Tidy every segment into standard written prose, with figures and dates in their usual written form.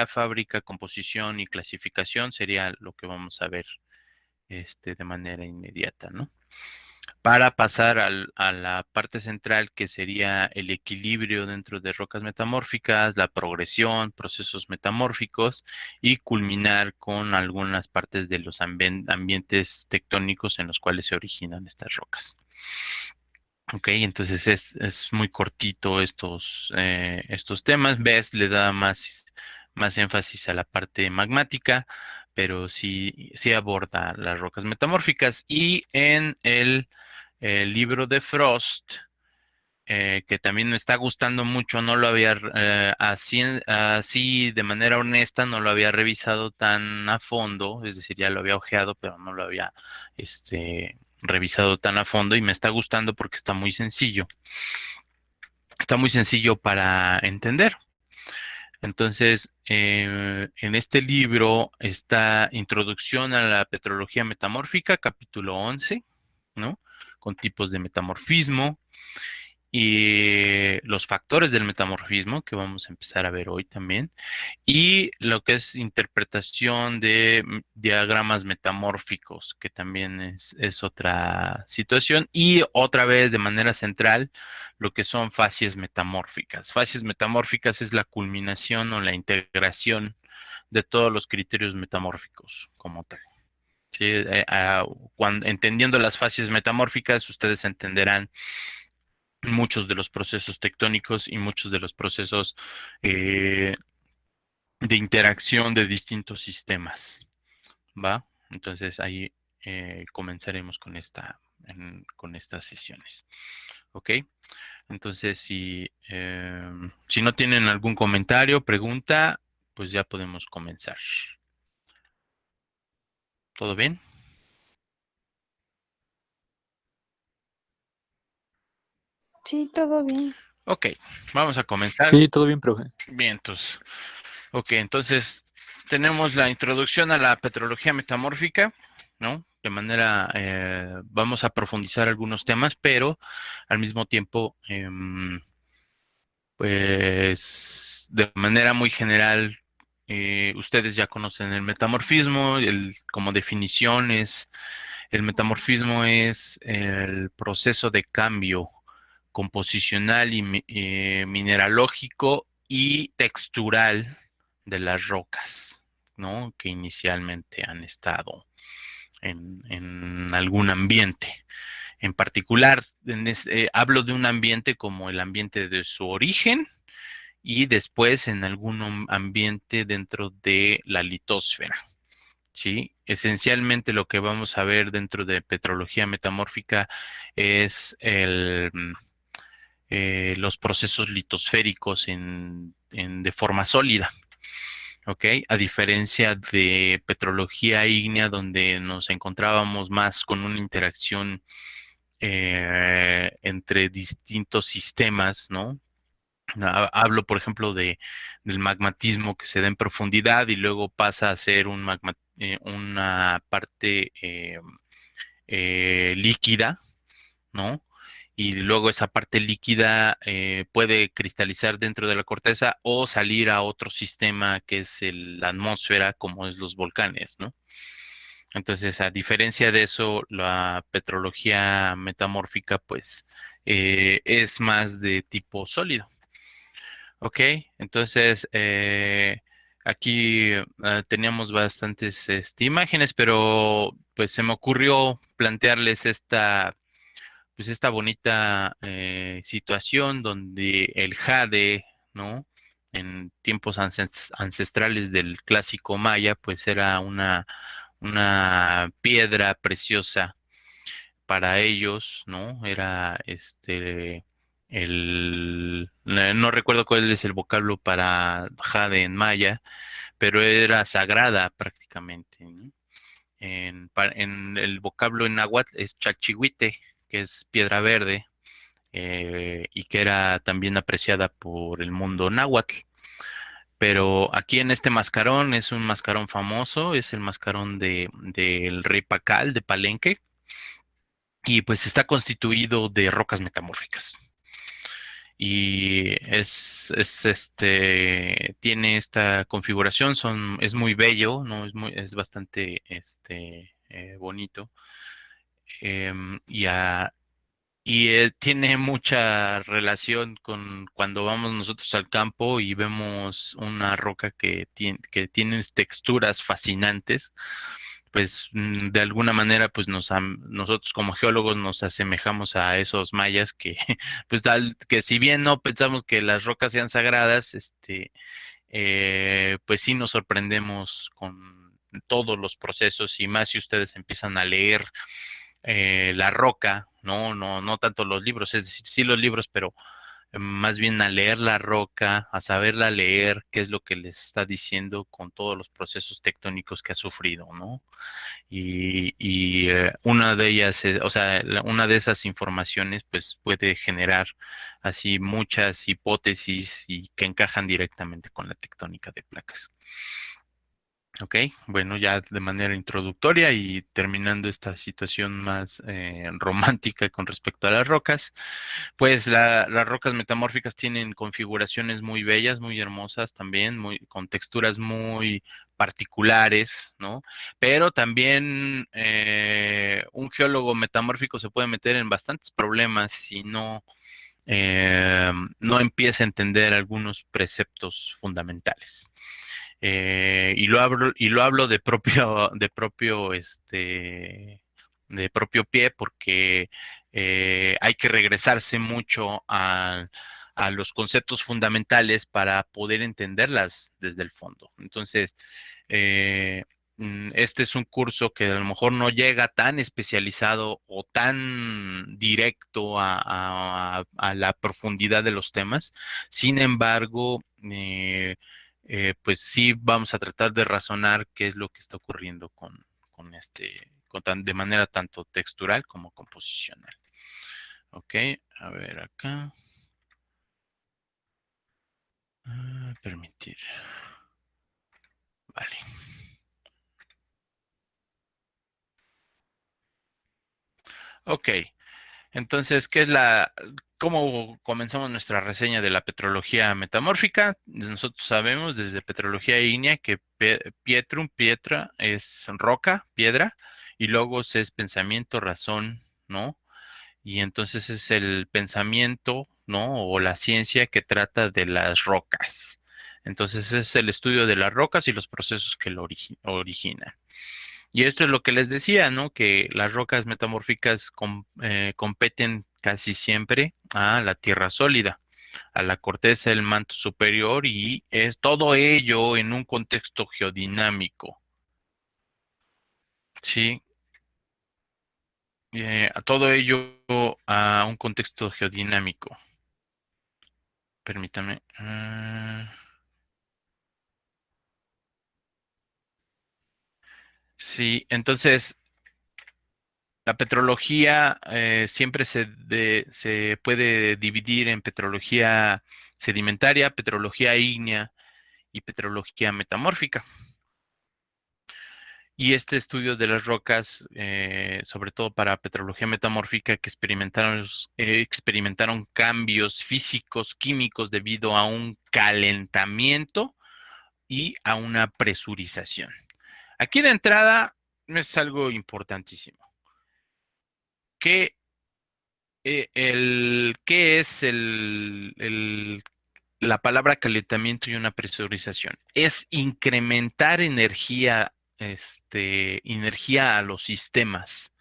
fábrica, composición y clasificación sería lo que vamos a ver de manera inmediata, ¿no? Para pasar a la parte central, que sería el equilibrio dentro de rocas metamórficas, la progresión, procesos metamórficos y culminar con algunas partes de los ambientes tectónicos en los cuales se originan estas rocas. Ok, entonces es muy cortito estos temas. Best le da más énfasis a la parte magmática, pero sí aborda las rocas metamórficas. Y en el libro de Frost, que también me está gustando mucho, no lo había así de manera honesta, no lo había revisado tan a fondo, es decir, ya lo había ojeado, pero no lo había revisado tan a fondo y me está gustando porque está muy sencillo para entender. Entonces, en este libro está Introducción a la Petrología Metamórfica, capítulo 11, ¿no? Con tipos de metamorfismo y los factores del metamorfismo, que vamos a empezar a ver hoy también, y lo que es interpretación de diagramas metamórficos, que también es otra situación, y otra vez de manera central, lo que son facies metamórficas. Facies metamórficas es la culminación o la integración de todos los criterios metamórficos como tal. Sí, entendiendo las fases metamórficas, ustedes entenderán muchos de los procesos tectónicos y muchos de los procesos eh, de interacción de distintos sistemas, ¿va? Entonces ahí comenzaremos con estas sesiones, ¿ok? Entonces, si no tienen algún comentario, pregunta, pues ya podemos comenzar. ¿Todo bien? Sí, todo bien. Ok, vamos a comenzar. Sí, todo bien, profe. Bien, entonces, ok, entonces tenemos la introducción a la petrología metamórfica, ¿no? De manera, vamos a profundizar algunos temas, pero al mismo tiempo, pues de manera muy general, ustedes ya conocen el metamorfismo, como definiciones, el metamorfismo es el proceso de cambio composicional y mineralógico y textural de las rocas, ¿no? Que inicialmente han estado en algún ambiente. En particular, hablo de un ambiente como el ambiente de su origen y después en algún ambiente dentro de la litosfera. ¿Sí? Esencialmente lo que vamos a ver dentro de petrología metamórfica es los procesos litosféricos de forma sólida. ¿Ok? A diferencia de petrología ígnea, donde nos encontrábamos más con una interacción entre distintos sistemas, ¿no? Hablo, por ejemplo, del magmatismo que se da en profundidad y luego pasa a ser una parte líquida, ¿no? Y luego esa parte líquida puede cristalizar dentro de la corteza o salir a otro sistema que es la atmósfera, como es los volcanes, ¿no? Entonces, a diferencia de eso, la petrología metamórfica, pues, es más de tipo sólido. Ok, entonces aquí teníamos bastantes imágenes, pero pues se me ocurrió plantearles esta bonita situación donde el jade, ¿no? En tiempos ancestrales del clásico maya, pues era una piedra preciosa para ellos, ¿no? Era no recuerdo cuál es el vocablo para jade en maya, pero era sagrada prácticamente, ¿no? En el vocablo en náhuatl es chalchihuite, que es piedra verde, y que era también apreciada por el mundo náhuatl. Pero aquí en este mascarón es un mascarón famoso, es el mascarón del rey Pacal de Palenque, y pues está constituido de rocas metamórficas. y tiene esta configuración, es muy bello, ¿no? Es bastante bonito. Em, y a- Tiene mucha relación con cuando vamos nosotros al campo y vemos una roca que tiene texturas fascinantes, pues de alguna manera pues nosotros como geólogos nos asemejamos a esos mayas que pues que si bien no pensamos que las rocas sean sagradas, pues sí nos sorprendemos con todos los procesos y más si ustedes empiezan a leer La Roca, no tanto los libros, es decir, sí los libros, pero más bien a leer La Roca, a saberla leer, qué es lo que les está diciendo con todos los procesos tectónicos que ha sufrido, ¿no? Una de ellas, o sea, una de esas informaciones, pues puede generar así muchas hipótesis y que encajan directamente con la tectónica de placas. Ok, bueno, ya de manera introductoria y terminando esta situación más romántica con respecto a las rocas, pues las rocas metamórficas tienen configuraciones muy bellas, muy hermosas también, con texturas muy particulares, ¿no? Pero también un geólogo metamórfico se puede meter en bastantes problemas si no empieza a entender algunos preceptos fundamentales. Y lo hablo de propio pie porque hay que regresarse mucho a los conceptos fundamentales para poder entenderlas desde el fondo. Entonces, eh, este es un curso que a lo mejor no llega tan especializado o tan directo a la profundidad de los temas. Sin embargo, pues sí vamos a tratar de razonar qué es lo que está ocurriendo de manera tanto textural como composicional. Ok, a ver acá. Permitir. Vale. Ok, entonces, ¿cómo comenzamos nuestra reseña de la petrología metamórfica? Nosotros sabemos desde petrología ígnea que pietra es roca, piedra, y logos es pensamiento, razón, ¿no? Y entonces es el pensamiento, ¿no? O la ciencia que trata de las rocas. Entonces es el estudio de las rocas y los procesos que lo originan. Y esto es lo que les decía, ¿no? Que las rocas metamórficas competen casi siempre a la tierra sólida, a la corteza del manto superior y es todo ello en un contexto geodinámico, ¿sí? A todo ello a un contexto geodinámico. Permítame. Sí, entonces la petrología siempre se puede dividir en petrología sedimentaria, petrología ígnea y petrología metamórfica. Y este estudio de las rocas, sobre todo para petrología metamórfica, que experimentaron cambios físicos, químicos debido a un calentamiento y a una presurización. Aquí de entrada es algo importantísimo. ¿Qué, ¿qué es la palabra calentamiento y una presurización? Es incrementar energía a los sistemas,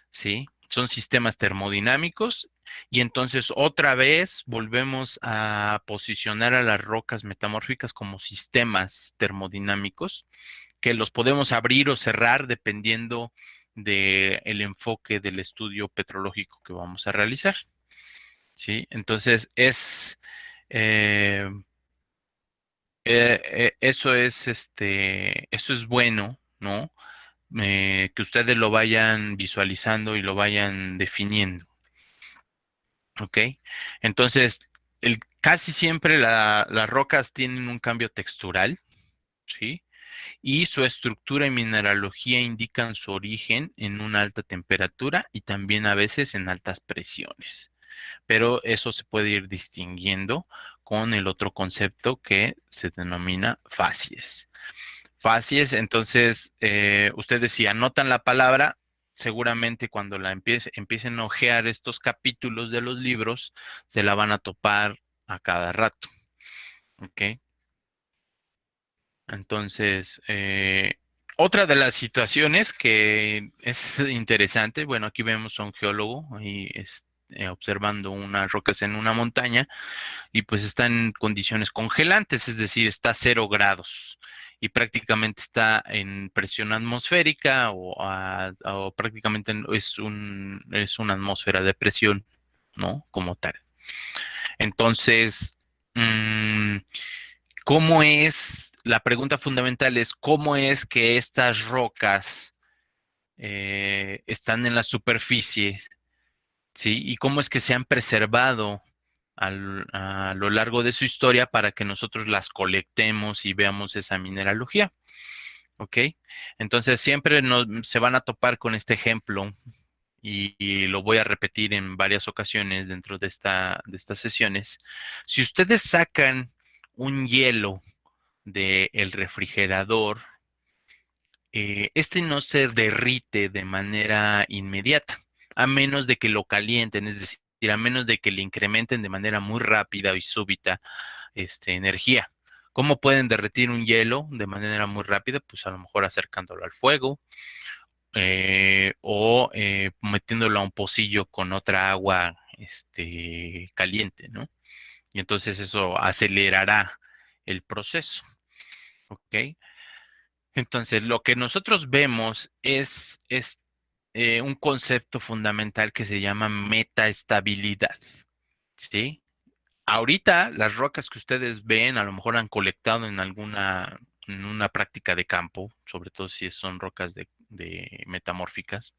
¿sí? Son sistemas termodinámicos y entonces otra vez volvemos a posicionar a las rocas metamórficas como sistemas termodinámicos que los podemos abrir o cerrar dependiendo del enfoque del estudio petrológico que vamos a realizar, ¿sí? Entonces eh, eso es bueno, ¿no? Que ustedes lo vayan visualizando y lo vayan definiendo, ¿ok? Entonces, casi siempre las rocas tienen un cambio textural, ¿sí? Y su estructura y mineralogía indican su origen en una alta temperatura y también a veces en altas presiones. pero eso se puede ir distinguiendo con el otro concepto que se denomina facies. Facies, entonces, ustedes si anotan la palabra, seguramente cuando la empiecen a hojear estos capítulos de los libros, se la van a topar a cada rato, ¿ok? Entonces, otra de las situaciones que es interesante, bueno, aquí vemos a un geólogo ahí observando unas rocas en una montaña y pues está en condiciones congelantes, es decir, está a 0 grados y prácticamente está en presión atmosférica o prácticamente es una atmósfera de presión, ¿no? Como tal. Entonces, mm, la pregunta fundamental es, ¿cómo es que estas rocas están en la superficie? ¿Sí? ¿Y cómo es que se han preservado a lo largo de su historia para que nosotros las colectemos y veamos esa mineralogía? ¿Ok? Entonces siempre se van a topar con este ejemplo y lo voy a repetir en varias ocasiones dentro de estas sesiones. Si ustedes sacan un hielo del refrigerador, este no se derrite de manera inmediata, a menos de que lo calienten, es decir, a menos de que le incrementen de manera muy rápida y súbita energía. ¿Cómo pueden derretir un hielo de manera muy rápida? Pues a lo mejor acercándolo al fuego o metiéndolo a un pocillo con otra agua caliente, ¿no? Y entonces eso acelerará el proceso, ¿ok? Entonces, lo que nosotros vemos es un concepto fundamental que se llama metaestabilidad, ¿sí? Ahorita, las rocas que ustedes ven, a lo mejor han colectado en una práctica de campo, sobre todo si son rocas de metamórficas,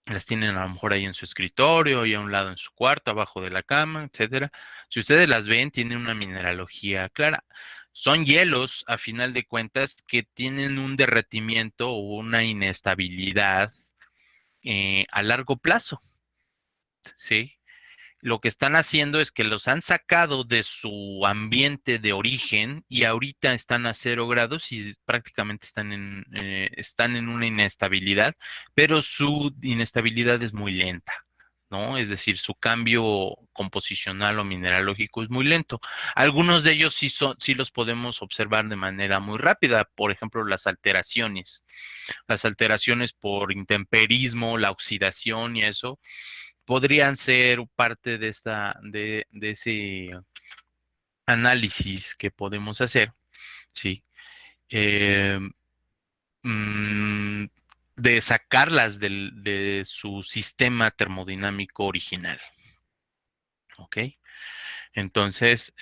las tienen a lo mejor ahí en su escritorio y a un lado en su cuarto, abajo de la cama, etcétera. Si ustedes las ven, tienen una mineralogía clara. Son hielos, a final de cuentas, que tienen un derretimiento o una inestabilidad a largo plazo, ¿sí? Lo que están haciendo es que los han sacado de su ambiente de origen y ahorita están a 0 grados y prácticamente están en una inestabilidad, pero su inestabilidad es muy lenta, ¿no? Es decir, su cambio composicional o mineralógico es muy lento. Algunos de ellos sí los podemos observar de manera muy rápida, por ejemplo, las alteraciones por intemperismo, la oxidación y eso podrían ser parte de ese análisis que podemos hacer, ¿sí? Eh, mm, de sacarlas de su sistema termodinámico original, ¿ok? Entonces,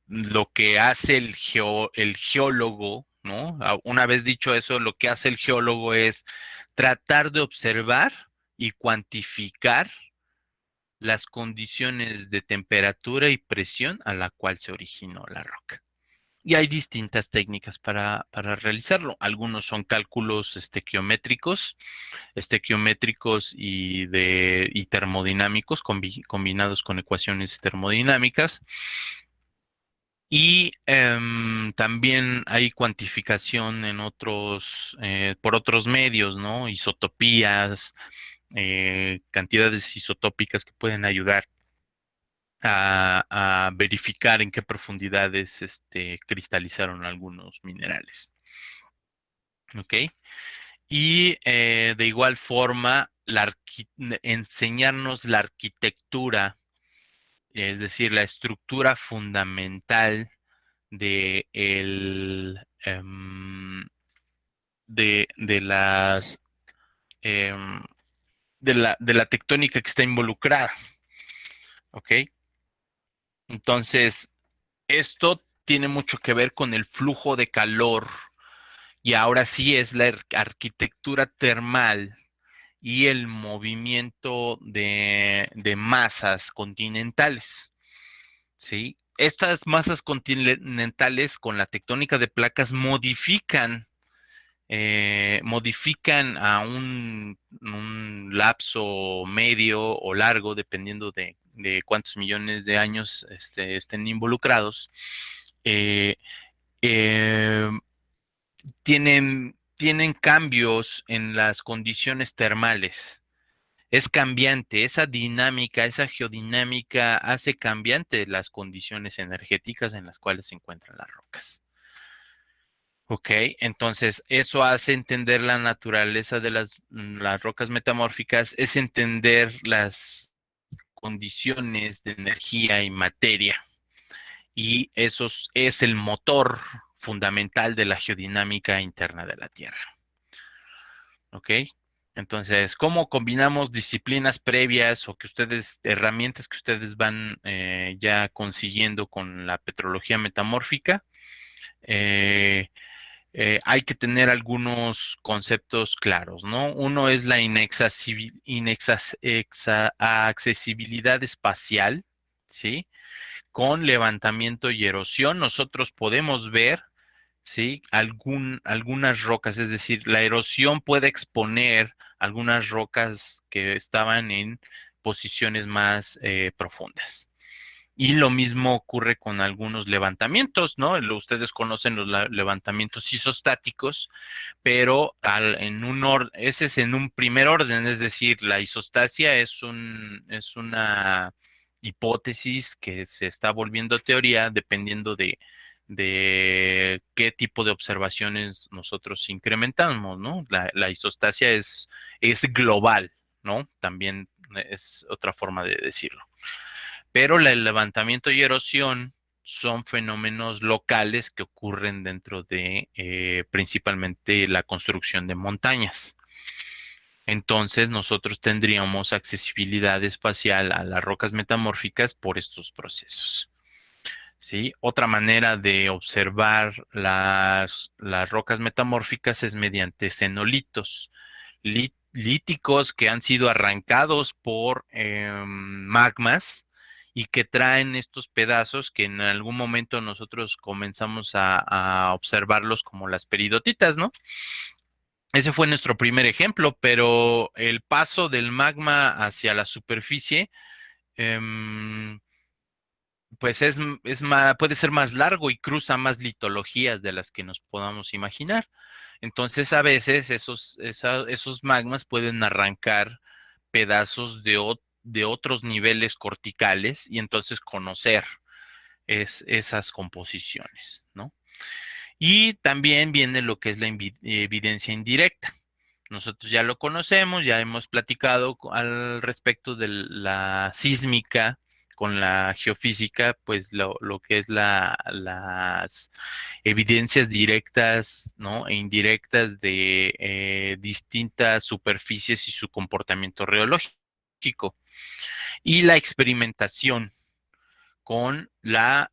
lo que hace el geólogo, ¿no? Una vez dicho eso, lo que hace el geólogo es tratar de observar y cuantificar las condiciones de temperatura y presión a la cual se originó la roca. Y hay distintas técnicas para realizarlo. Algunos son cálculos estequiométricos y termodinámicos combinados con ecuaciones termodinámicas. Y también hay cuantificación por otros medios, ¿no? Isotopías, cantidades isotópicas que pueden ayudar a verificar en qué profundidades cristalizaron algunos minerales. ¿Ok? Y de igual forma, enseñarnos la arquitectura, es decir, la estructura fundamental de, de las em, de la tectónica que está involucrada. ¿Ok? Entonces, esto tiene mucho que ver con el flujo de calor y ahora sí es la arquitectura termal y el movimiento de masas continentales, ¿sí? Estas masas continentales con la tectónica de placas modifican modifican a un lapso medio o largo, dependiendo de cuántos millones de años estén involucrados, eh, eh, tienen cambios en las condiciones termales. Es cambiante, esa dinámica, esa geodinámica hace cambiante las condiciones energéticas en las cuales se encuentran las rocas. Ok, entonces eso hace entender la naturaleza de las rocas metamórficas, es entender las condiciones de energía y materia. Y es el motor fundamental de la geodinámica interna de la Tierra. ¿Ok? Entonces, ¿cómo combinamos disciplinas previas o herramientas que ustedes van ya consiguiendo con la petrología metamórfica? Eh, Hay que tener algunos conceptos claros, ¿no? Uno es la inaccesibilidad espacial, ¿sí? Con levantamiento y erosión, nosotros podemos ver, ¿sí? Algunas rocas, es decir, la erosión puede exponer algunas rocas que estaban en posiciones más profundas. Y lo mismo ocurre con algunos levantamientos, ¿no? Ustedes conocen los levantamientos isostáticos, pero ese es en un primer orden, es decir, la isostasia es una hipótesis que se está volviendo teoría dependiendo de qué tipo de observaciones nosotros incrementamos, ¿no? La isostasia es global, ¿no? También es otra forma de decirlo. Pero el levantamiento y erosión son fenómenos locales que ocurren dentro de principalmente la construcción de montañas. Entonces nosotros tendríamos accesibilidad espacial a las rocas metamórficas por estos procesos. ¿Sí? Otra manera de observar las rocas metamórficas es mediante cenolitos líticos que han sido arrancados por magmas y que traen estos pedazos que en algún momento nosotros comenzamos a observarlos como las peridotitas, ¿no? Ese fue nuestro primer ejemplo, pero el paso del magma hacia la superficie, em, pues puede ser más largo y cruza más litologías de las que nos podamos imaginar. Entonces, a veces esos magmas pueden arrancar pedazos de otros niveles corticales y entonces conocer esas composiciones, ¿no? Y también viene lo que es la evidencia indirecta. Nosotros ya lo conocemos, ya hemos platicado al respecto de la sísmica con la geofísica, pues lo que es las evidencias directas, ¿no? E indirectas de distintas superficies y su comportamiento geológico. Y la experimentación con la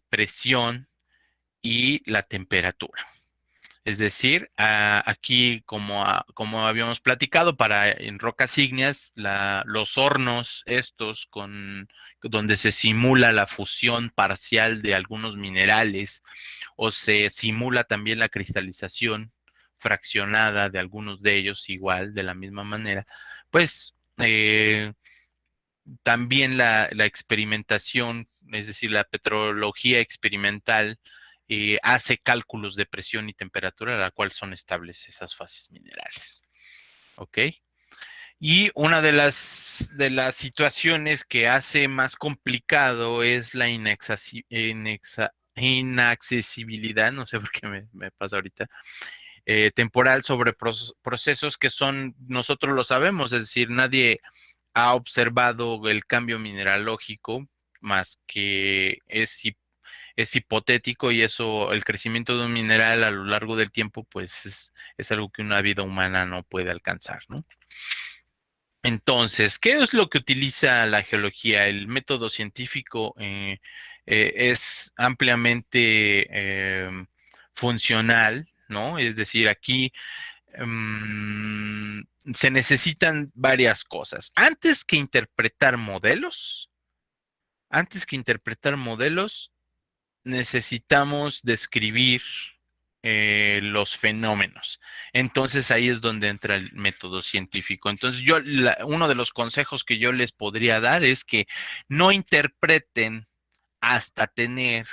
presión y la temperatura. Es decir, aquí, como habíamos platicado, en rocas ígneas, los hornos estos donde se simula la fusión parcial de algunos minerales o se simula también la cristalización fraccionada de algunos de ellos, igual, de la misma manera, pues también la experimentación, es decir, la petrología experimental, hace cálculos de presión y temperatura, a la cual son estables esas fases minerales. ¿Ok? Y una de las situaciones que hace más complicado es la inaccesibilidad, no sé por qué me pasa ahorita, temporal sobre procesos que nosotros lo sabemos, es decir, nadie ha observado el cambio mineralógico, más que es hipotético y eso, el crecimiento de un mineral a lo largo del tiempo, pues es algo que una vida humana no puede alcanzar, ¿no? Entonces, ¿qué es lo que utiliza la geología? El método científico es ampliamente funcional, ¿no? Es decir, aquí mm, se necesitan varias cosas. Antes que interpretar modelos, necesitamos describir, los fenómenos. Entonces ahí es donde entra el método científico. Entonces uno de los consejos que yo les podría dar es que no interpreten hasta tener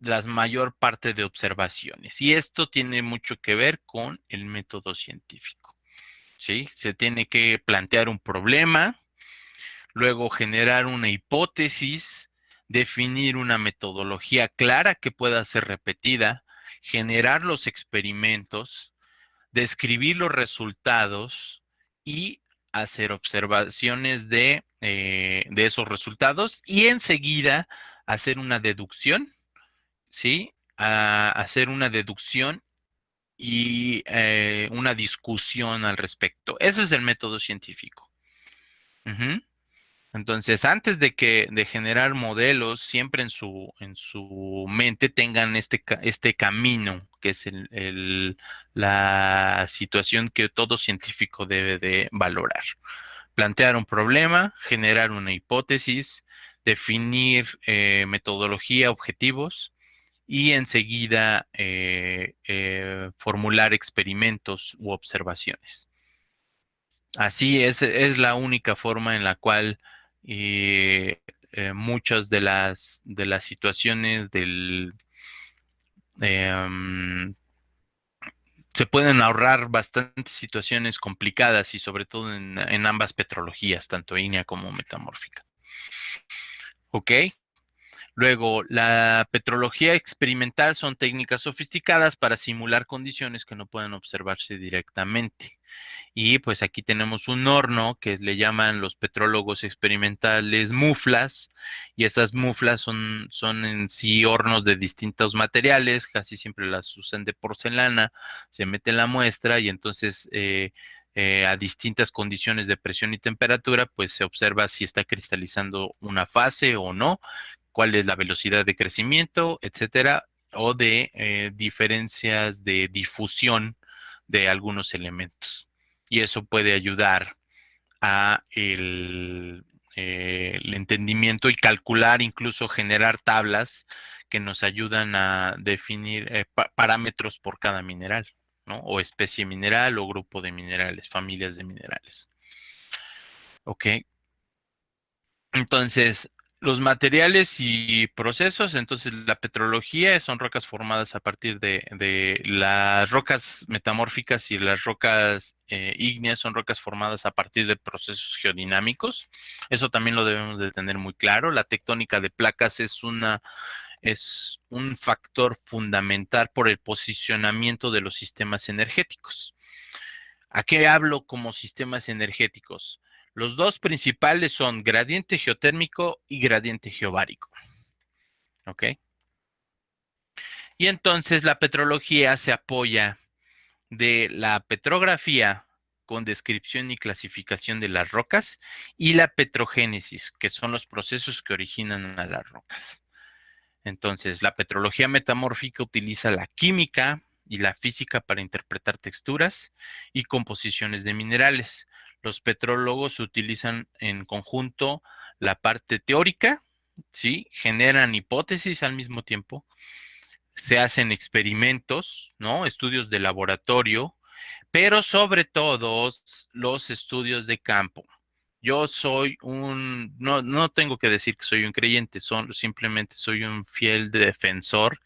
la mayor parte de observaciones. Y esto tiene mucho que ver con el método científico. ¿Sí? Se tiene que plantear un problema, luego generar una hipótesis, definir una metodología clara que pueda ser repetida, generar los experimentos, describir los resultados y hacer observaciones de esos resultados y enseguida hacer una deducción, ¿sí? Hacer una deducción y una discusión al respecto. Ese es el método científico. Ujú. Entonces, antes de generar modelos, siempre en su mente tengan este camino, que es la situación que todo científico debe de valorar. Plantear un problema, generar una hipótesis, definir metodología, objetivos y enseguida formular experimentos u observaciones. Así es la única forma en la cual eh, muchas de las situaciones em, se pueden ahorrar bastantes situaciones complicadas y sobre todo en ambas petrologías, tanto ígnea como metamórfica. ¿Ok? Luego, la petrología experimental son técnicas sofisticadas para simular condiciones que no pueden observarse directamente. Y pues aquí tenemos un horno que le llaman los petrólogos experimentales muflas, y esas muflas son en sí hornos de distintos materiales, casi siempre las usan de porcelana, se mete la muestra y entonces a distintas condiciones de presión y temperatura, pues se observa si está cristalizando una fase o no, cuál es la velocidad de crecimiento, etcétera, o de diferencias de difusión de algunos elementos. Y eso puede ayudar a el entendimiento y calcular, incluso generar tablas que nos ayudan a definir parámetros por cada mineral, ¿no? O especie mineral o grupo de minerales, familias de minerales. Ok, entonces, los materiales y procesos, entonces la petrología son rocas formadas a partir de las rocas metamórficas, y las rocas ígneas son rocas formadas a partir de procesos geodinámicos. Eso también lo debemos de tener muy claro. La tectónica de placas es un factor fundamental por el posicionamiento de los sistemas energéticos. ¿A qué hablo como sistemas energéticos? Los dos principales son gradiente geotérmico y gradiente geobárico. ¿Ok? Y entonces la petrología se apoya de la petrografía con descripción y clasificación de las rocas y la petrogénesis, que son los procesos que originan a las rocas. Entonces, la petrología metamórfica utiliza la química y la física para interpretar texturas y composiciones de minerales. Los petrólogos utilizan en conjunto la parte teórica, ¿sí? Generan hipótesis al mismo tiempo, se hacen experimentos, ¿no? Estudios de laboratorio, pero sobre todo los estudios de campo. Yo no tengo que decir que soy un creyente, simplemente soy un fiel defensor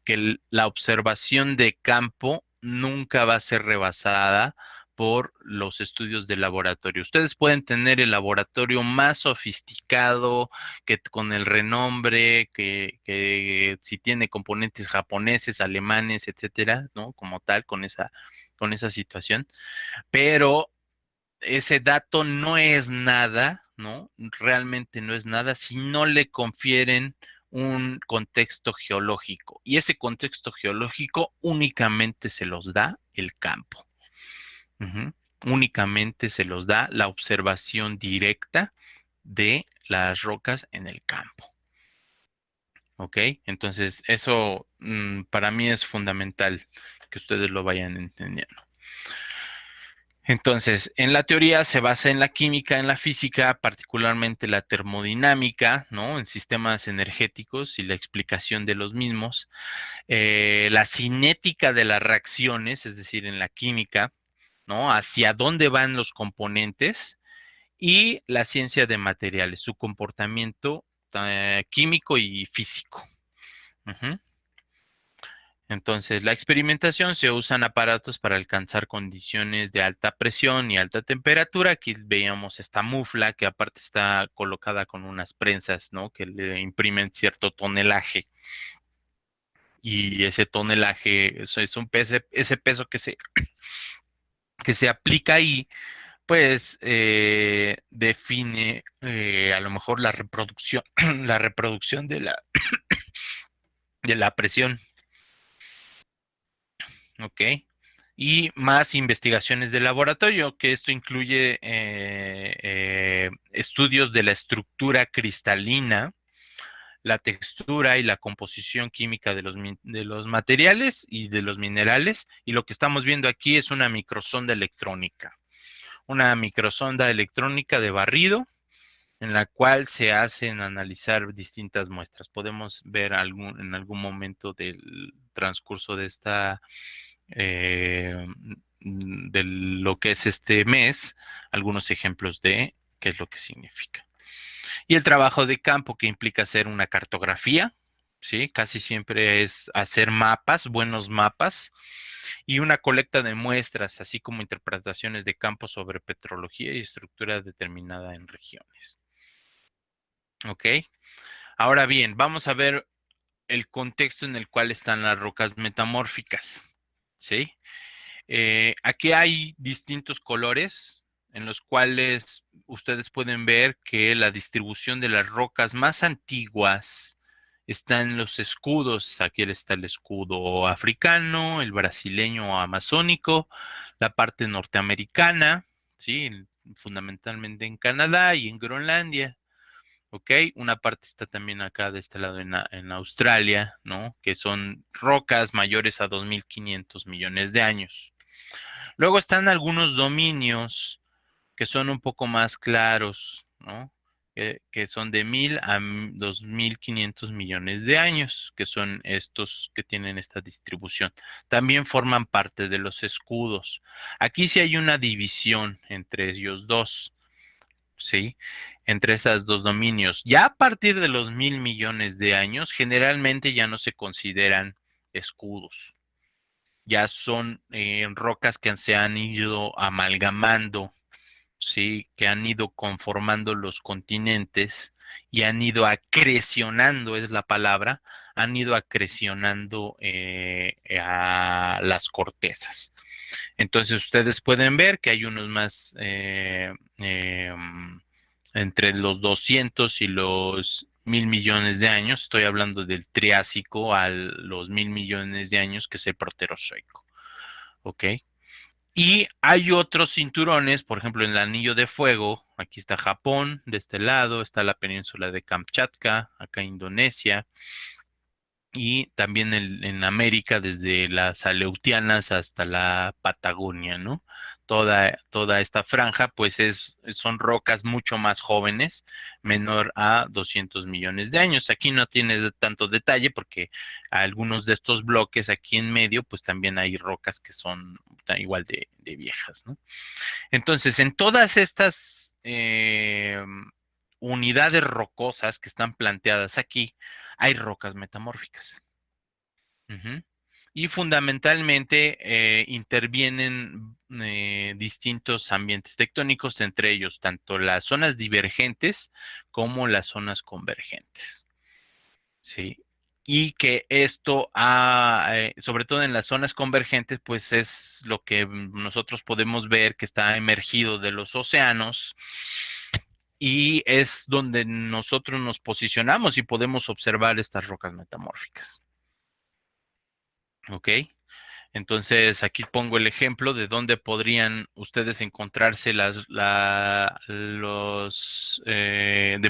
que la observación de campo nunca va a ser rebasada por los estudios de laboratorio. Ustedes pueden tener el laboratorio más sofisticado, que con el renombre, que si tiene componentes japoneses, alemanes, etcétera, ¿no? Como tal, con esa situación, pero ese dato no es nada, ¿no? Realmente no es nada si no le confieren un contexto geológico. Y ese contexto geológico únicamente se los da el campo. Ujú. Únicamente se los da la observación directa de las rocas en el campo. ¿Ok? Entonces, eso para mí es fundamental que ustedes lo vayan entendiendo. Entonces, en la teoría se basa en la química, en la física, particularmente la termodinámica, ¿no? En sistemas energéticos y la explicación de los mismos, la cinética de las reacciones, es decir, en la química, ¿no? Hacia dónde van los componentes y la ciencia de materiales, su comportamiento químico y físico. Ujú. Entonces, la experimentación se usan aparatos para alcanzar condiciones de alta presión y alta temperatura. Aquí veíamos esta mufla que aparte está colocada con unas prensas, ¿no? Que le imprimen cierto tonelaje. Y ese tonelaje, eso es un peso, ese peso que se aplica ahí, pues define a lo mejor la reproducción, la reproducción de la presión. ¿Ok? Y más investigaciones de laboratorio, que esto incluye estudios de la estructura cristalina, la textura y la composición química de los materiales y de los minerales. Y lo que estamos viendo aquí es una microsonda electrónica de barrido en la cual se hacen analizar distintas muestras. Podemos ver en algún momento del transcurso de eh, de lo que es este mes, algunos ejemplos de qué es lo que significa. Y el trabajo de campo que implica hacer una cartografía, ¿sí? Casi siempre es hacer mapas, buenos mapas, y una colecta de muestras, así como interpretaciones de campo sobre petrología y estructura determinada en regiones. ¿Ok? Ahora bien, vamos a ver el contexto en el cual están las rocas metamórficas, ¿sí? Aquí hay distintos colores en los cuales ustedes pueden ver que la distribución de las rocas más antiguas está en los escudos. Aquí está el escudo africano, el brasileño o amazónico, la parte norteamericana, ¿sí? Fundamentalmente en Canadá y en Groenlandia. ¿Ok? Una parte está también acá de este lado en Australia, ¿no? Que son rocas mayores a 2.500 millones de años. Luego están algunos dominios que son un poco más claros, ¿no? Que son de 1.000 a 2.500 millones de años, que son estos que tienen esta distribución. También forman parte de los escudos. Aquí sí hay una división entre ellos dos, ¿sí? Entre estos dos dominios. Ya a partir de los 1.000 millones de años, generalmente ya no se consideran escudos, ya son rocas que se han ido amalgamando, ¿sí? Que han ido conformando los continentes y han ido acrecionando, es la palabra, han ido acrecionando a las cortezas. Entonces ustedes pueden ver que hay unos más entre los 200 y los 1.000 millones de años. Estoy hablando del Triásico a los 1.000 millones de años, que es el Proterozoico. ¿Ok? Y hay otros cinturones, por ejemplo, en el Anillo de Fuego, aquí está Japón, de este lado está la península de Kamchatka, acá Indonesia, y también en América, desde las Aleutianas hasta la Patagonia, ¿no? Toda esta franja, pues son rocas mucho más jóvenes, menor a 200 millones de años. Aquí no tiene tanto detalle porque algunos de estos bloques aquí en medio, pues también hay rocas que son igual de viejas, ¿no? Entonces, en todas estas unidades rocosas que están planteadas aquí, hay rocas metamórficas. Ujú. Y fundamentalmente intervienen distintos ambientes tectónicos, entre ellos tanto las zonas divergentes como las zonas convergentes. ¿Sí? Y que esto, sobre todo en las zonas convergentes, pues es lo que nosotros podemos ver que está emergido de los océanos y es donde nosotros nos posicionamos y podemos observar estas rocas metamórficas. ¿Ok? Entonces, aquí pongo el ejemplo de dónde podrían ustedes encontrarse de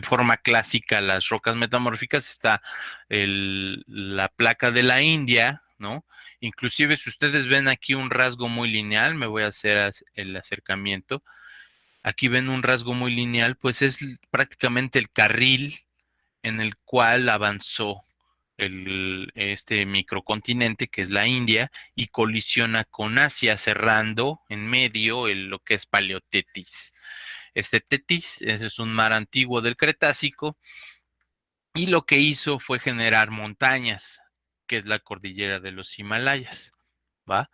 forma clásica las rocas metamórficas. Está la placa de la India, ¿no? Inclusive si ustedes ven aquí un rasgo muy lineal, me voy a hacer el acercamiento. Aquí ven un rasgo muy lineal, pues es prácticamente el carril en el cual avanzó este microcontinente que es la India y colisiona con Asia, cerrando en medio lo que es Paleotetis. Este Tetis ese es un mar antiguo del Cretácico y lo que hizo fue generar montañas, que es la cordillera de los Himalayas, ¿va?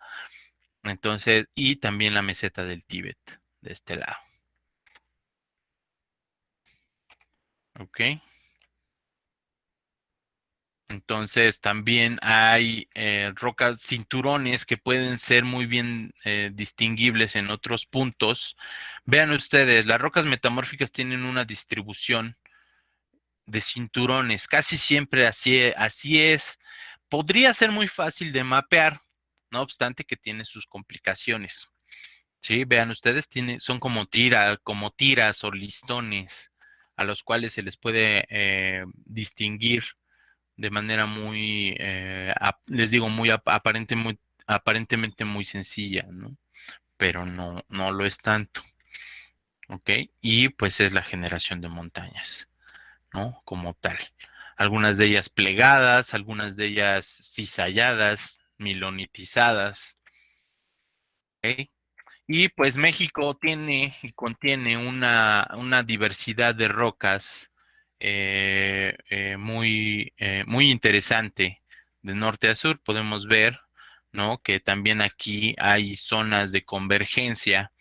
Entonces, y también la meseta del Tíbet, de este lado, ¿ok? Entonces también hay rocas, cinturones que pueden ser muy bien distinguibles en otros puntos. Vean ustedes, las rocas metamórficas tienen una distribución de cinturones, casi siempre así es. Podría ser muy fácil de mapear, no obstante que tiene sus complicaciones. Sí, vean ustedes, son como tiras o listones a los cuales se les puede distinguir de manera muy, les digo, aparentemente muy sencilla, ¿no? Pero no lo es tanto, ¿ok? Y pues es la generación de montañas, ¿no? Como tal. Algunas de ellas plegadas, algunas de ellas cizalladas, milonitizadas, ¿ok? Y pues México tiene y contiene una diversidad de rocas muy interesante. De norte a sur podemos ver, ¿no? Que también aquí hay zonas de convergencia,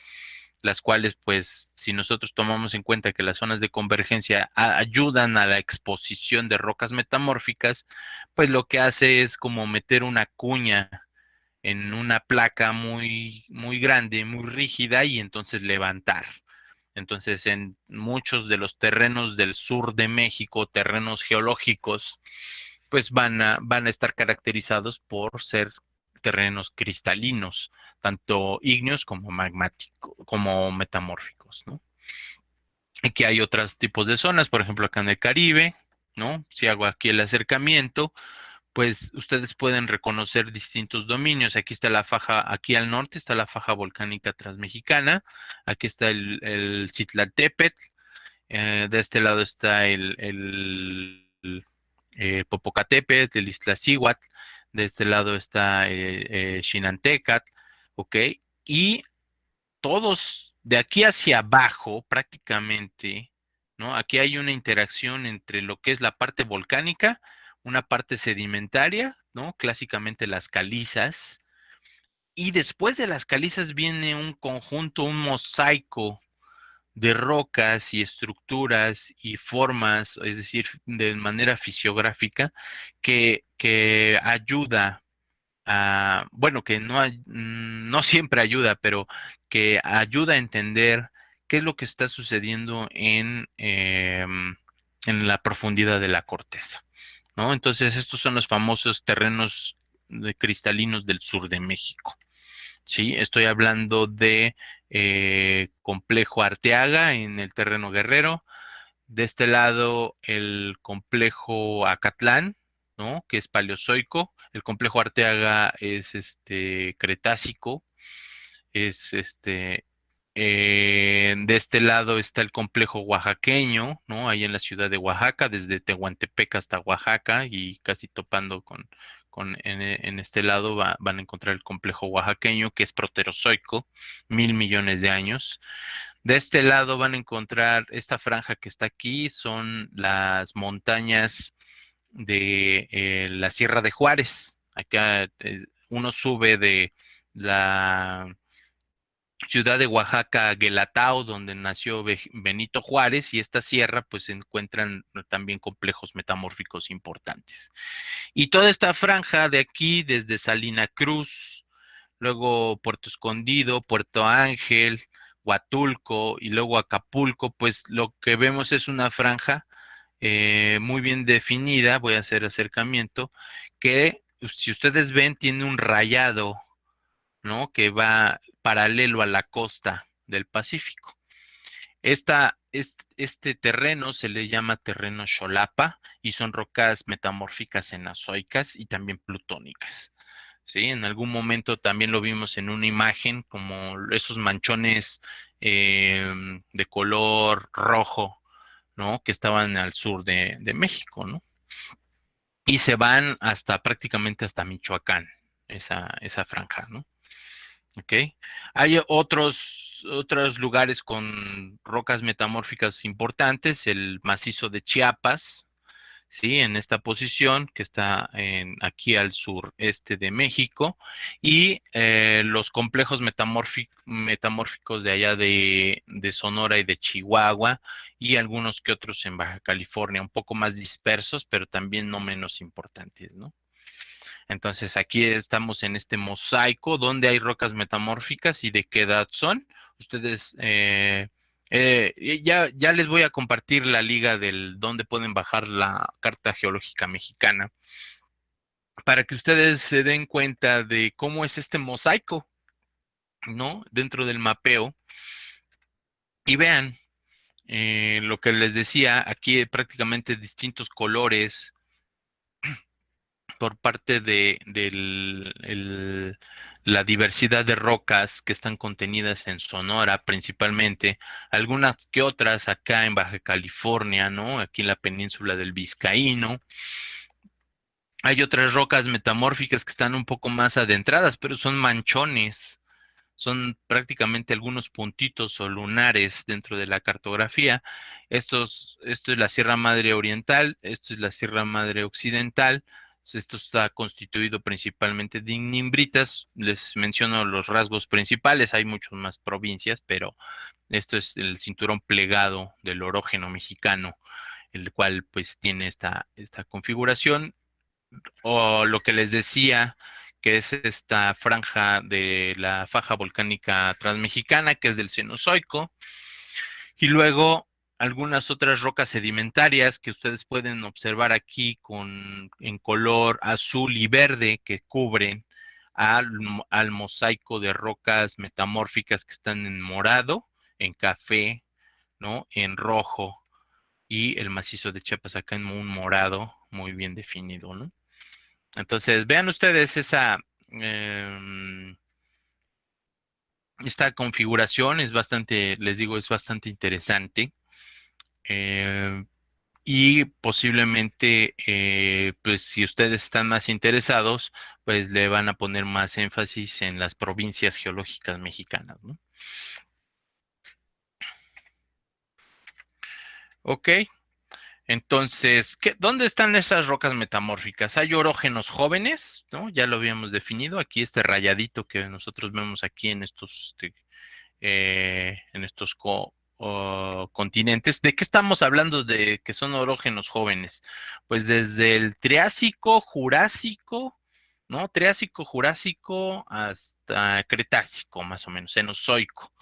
las cuales, pues, si nosotros tomamos en cuenta que las zonas de convergencia ayudan a la exposición de rocas metamórficas, pues lo que hace es como meter una cuña en una placa muy grande, muy rígida y entonces levantar. Entonces, en muchos de los terrenos del sur de México, terrenos geológicos, pues van a estar caracterizados por ser terrenos cristalinos, tanto ígneos como magmáticos, como metamórficos, ¿no? Aquí hay otros tipos de zonas, por ejemplo, acá en el Caribe, ¿no? Si hago aquí el acercamiento, pues ustedes pueden reconocer distintos dominios. Aquí está la faja, aquí al norte está la faja volcánica transmexicana, aquí está el Citlaltépetl, de este lado está el Popocatépetl, el Iztaccíhuatl, de este lado está Xinantécatl, ¿ok? Y todos de aquí hacia abajo, prácticamente, ¿no? Aquí hay una interacción entre lo que es la parte volcánica, una parte sedimentaria, ¿no? Clásicamente las calizas, y después de las calizas viene un conjunto, un mosaico de rocas y estructuras y formas, es decir, de manera fisiográfica, que ayuda bueno, que no siempre ayuda, pero que ayuda a entender qué es lo que está sucediendo en la profundidad de la corteza, ¿no? Entonces, estos son los famosos terrenos cristalinos del sur de México. Sí, estoy hablando de complejo Arteaga en el terreno guerrero, de este lado, el complejo Acatlán, ¿no? Que es paleozoico. El complejo Arteaga es cretácico. Es de este lado está el complejo oaxaqueño, ¿no? Ahí en la ciudad de Oaxaca, desde Tehuantepec hasta Oaxaca y casi topando en este lado van a encontrar el complejo oaxaqueño, que es proterozoico, 1.000 millones de años. De este lado van a encontrar esta franja que está aquí, son las montañas de la Sierra de Juárez. Acá uno sube de la ciudad de Oaxaca a Guelatao, donde nació Benito Juárez, y esta sierra pues se encuentran también complejos metamórficos importantes. Y toda esta franja de aquí, desde Salina Cruz, luego Puerto Escondido, Puerto Ángel, Huatulco y luego Acapulco, pues lo que vemos es una franja muy bien definida, voy a hacer acercamiento, que si ustedes ven tiene un rayado, ¿no? Que va paralelo a la costa del Pacífico. Este terreno se le llama terreno Xolapa y son rocas metamórficas cenozoicas y también plutónicas. ¿sí? En algún momento también lo vimos en una imagen, como esos manchones de color rojo, ¿no? Que estaban al sur de México, ¿no? Y se van hasta prácticamente hasta Michoacán, esa franja, ¿no? ¿Ok? Hay otros lugares con rocas metamórficas importantes, el macizo de Chiapas, ¿sí? En esta posición que está aquí al sureste de México, y los complejos metamórficos de allá de Sonora y de Chihuahua, y algunos que otros en Baja California, un poco más dispersos, pero también no menos importantes, ¿no? Entonces aquí estamos en este mosaico donde hay rocas metamórficas y de qué edad son. Ustedes, ya les voy a compartir la liga del donde pueden bajar la Carta Geológica Mexicana para que ustedes se den cuenta de cómo es este mosaico, ¿no? Dentro del mapeo y vean lo que les decía, aquí prácticamente distintos colores por parte de la diversidad de rocas que están contenidas en Sonora principalmente, algunas que otras acá en Baja California, ¿no? Aquí en la península del Vizcaíno. Hay otras rocas metamórficas que están un poco más adentradas, pero son manchones, son prácticamente algunos puntitos o lunares dentro de la cartografía. Esto es la Sierra Madre Oriental, esto es la Sierra Madre Occidental. Esto está constituido principalmente de ignimbritas. Les menciono los rasgos principales, hay muchas más provincias, pero esto es el cinturón plegado del orógeno mexicano, el cual pues tiene esta configuración o lo que les decía, que es esta franja de la faja volcánica transmexicana, que es del Cenozoico, y luego algunas otras rocas sedimentarias que ustedes pueden observar aquí en color azul y verde que cubren al mosaico de rocas metamórficas que están en morado, en café, ¿no? En rojo y el macizo de Chiapas acá en un morado muy bien definido, ¿no? Entonces, vean ustedes em, esta configuración es bastante, les digo, es bastante interesante. eh, y posiblemente, pues si ustedes están más interesados, pues le van a poner más énfasis en las provincias geológicas mexicanas, ¿no? Ok, entonces, ¿dónde están esas rocas metamórficas? Hay orógenos jóvenes, ¿no? Ya lo habíamos definido. Aquí este rayadito que nosotros vemos aquí en estos continentes. ¿De qué estamos hablando de que son orógenos jóvenes? Pues desde el Triásico, Jurásico, ¿no? Triásico, Jurásico hasta Cretácico, más o menos, Cenozoico.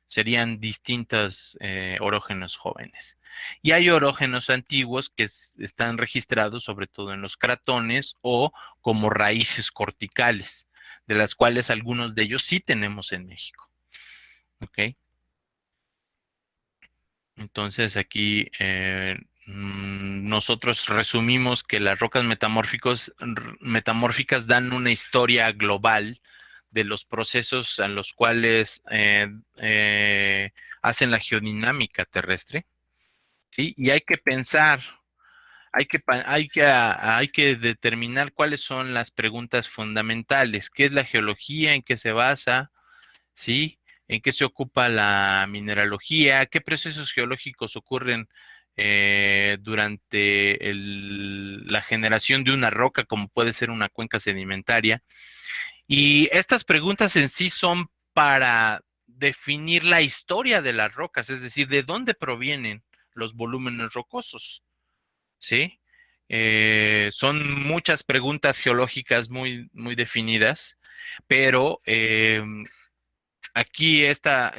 Serían distintos orógenos jóvenes. Y hay orógenos antiguos que están registrados sobre todo en los cratones o como raíces corticales, de las cuales algunos de ellos sí tenemos en México. ¿Ok? Entonces aquí nosotros resumimos que las rocas metamórficas dan una historia global de los procesos a los cuales hacen la geodinámica terrestre, ¿sí? Y hay que pensar, hay que determinar cuáles son las preguntas fundamentales, qué es la geología, en qué se basa, ¿sí? ¿En qué se ocupa la mineralogía? ¿Qué procesos geológicos ocurren durante la generación de una roca, como puede ser una cuenca sedimentaria? Y estas preguntas en sí son para definir la historia de las rocas, es decir, de dónde provienen los volúmenes rocosos, ¿sí? Son muchas preguntas geológicas muy, muy definidas, pero aquí esta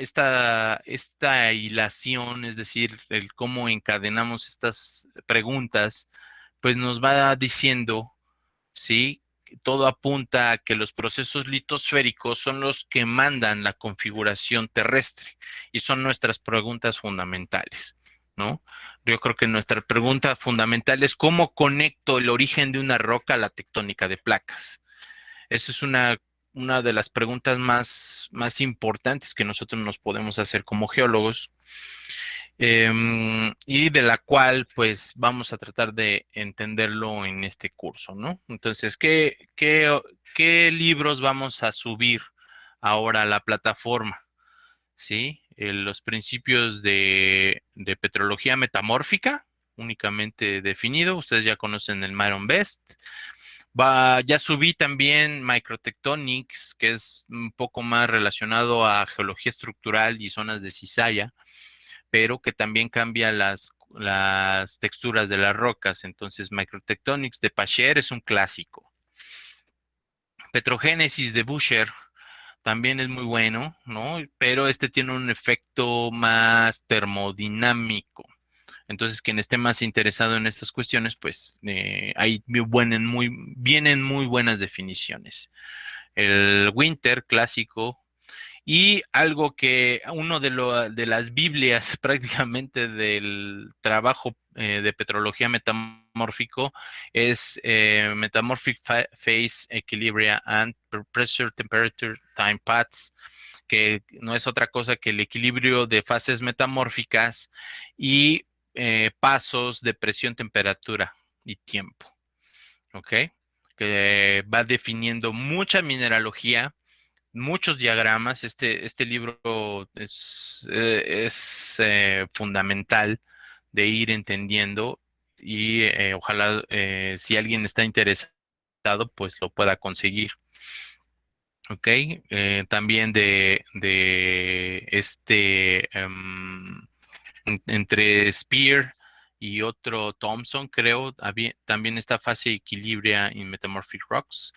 hilación, es decir, el cómo encadenamos estas preguntas, pues nos va diciendo, ¿sí? Que todo apunta a que los procesos litosféricos son los que mandan la configuración terrestre y son nuestras preguntas fundamentales, ¿no? Yo creo que nuestra pregunta fundamental es cómo conecto el origen de una roca a la tectónica de placas. Esa es una de las preguntas más importantes que nosotros nos podemos hacer como geólogos, y de la cual pues vamos a tratar de entenderlo en este curso, ¿no? Entonces, ¿qué libros vamos a subir ahora a la plataforma? ¿Sí? Los principios de petrología metamórfica, únicamente definido. Ustedes ya conocen el Myron Best. Ya subí también Microtectonics, que es un poco más relacionado a geología estructural y zonas de cizalla, pero que también cambia las texturas de las rocas. Entonces, Microtectonics de Pacher es un clásico. Petrogénesis de Busher también es muy bueno, ¿no? Pero este tiene un efecto más termodinámico. Entonces, quien esté más interesado en estas cuestiones, pues ahí vienen muy buenas definiciones. El Winter clásico y algo que uno de las Biblias prácticamente del trabajo de petrología metamórfico es Metamorphic Phase Equilibria and Pressure Temperature Time Paths, que no es otra cosa que el equilibrio de fases metamórficas y pasos de presión, temperatura y tiempo. ¿Ok? Que va definiendo mucha mineralogía, muchos diagramas. Este libro es fundamental de ir entendiendo y ojalá si alguien está interesado, pues lo pueda conseguir. Ok, también de entre Spear y otro Thompson, creo, también está fase equilibria in Metamorphic Rocks.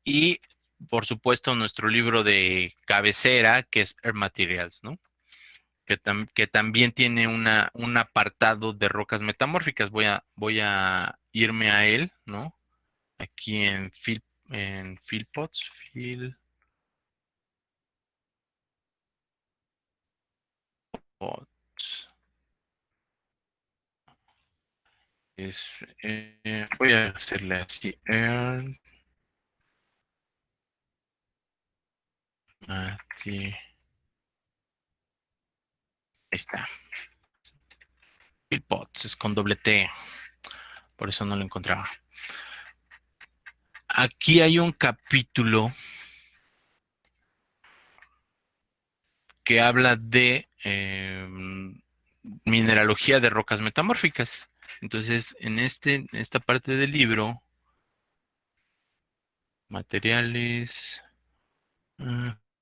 Y, por supuesto, nuestro libro de cabecera, que es Earth Materials, ¿no? Que también tiene un apartado de rocas metamórficas. Voy a irme a él, ¿no? Aquí en Philpots, Philpots. Es, voy a hacerle así. Ahí está. Philpots es con doble T. Por eso no lo encontraba. Aquí hay un capítulo que habla de mineralogía de rocas metamórficas. Entonces, en esta parte del libro, materiales,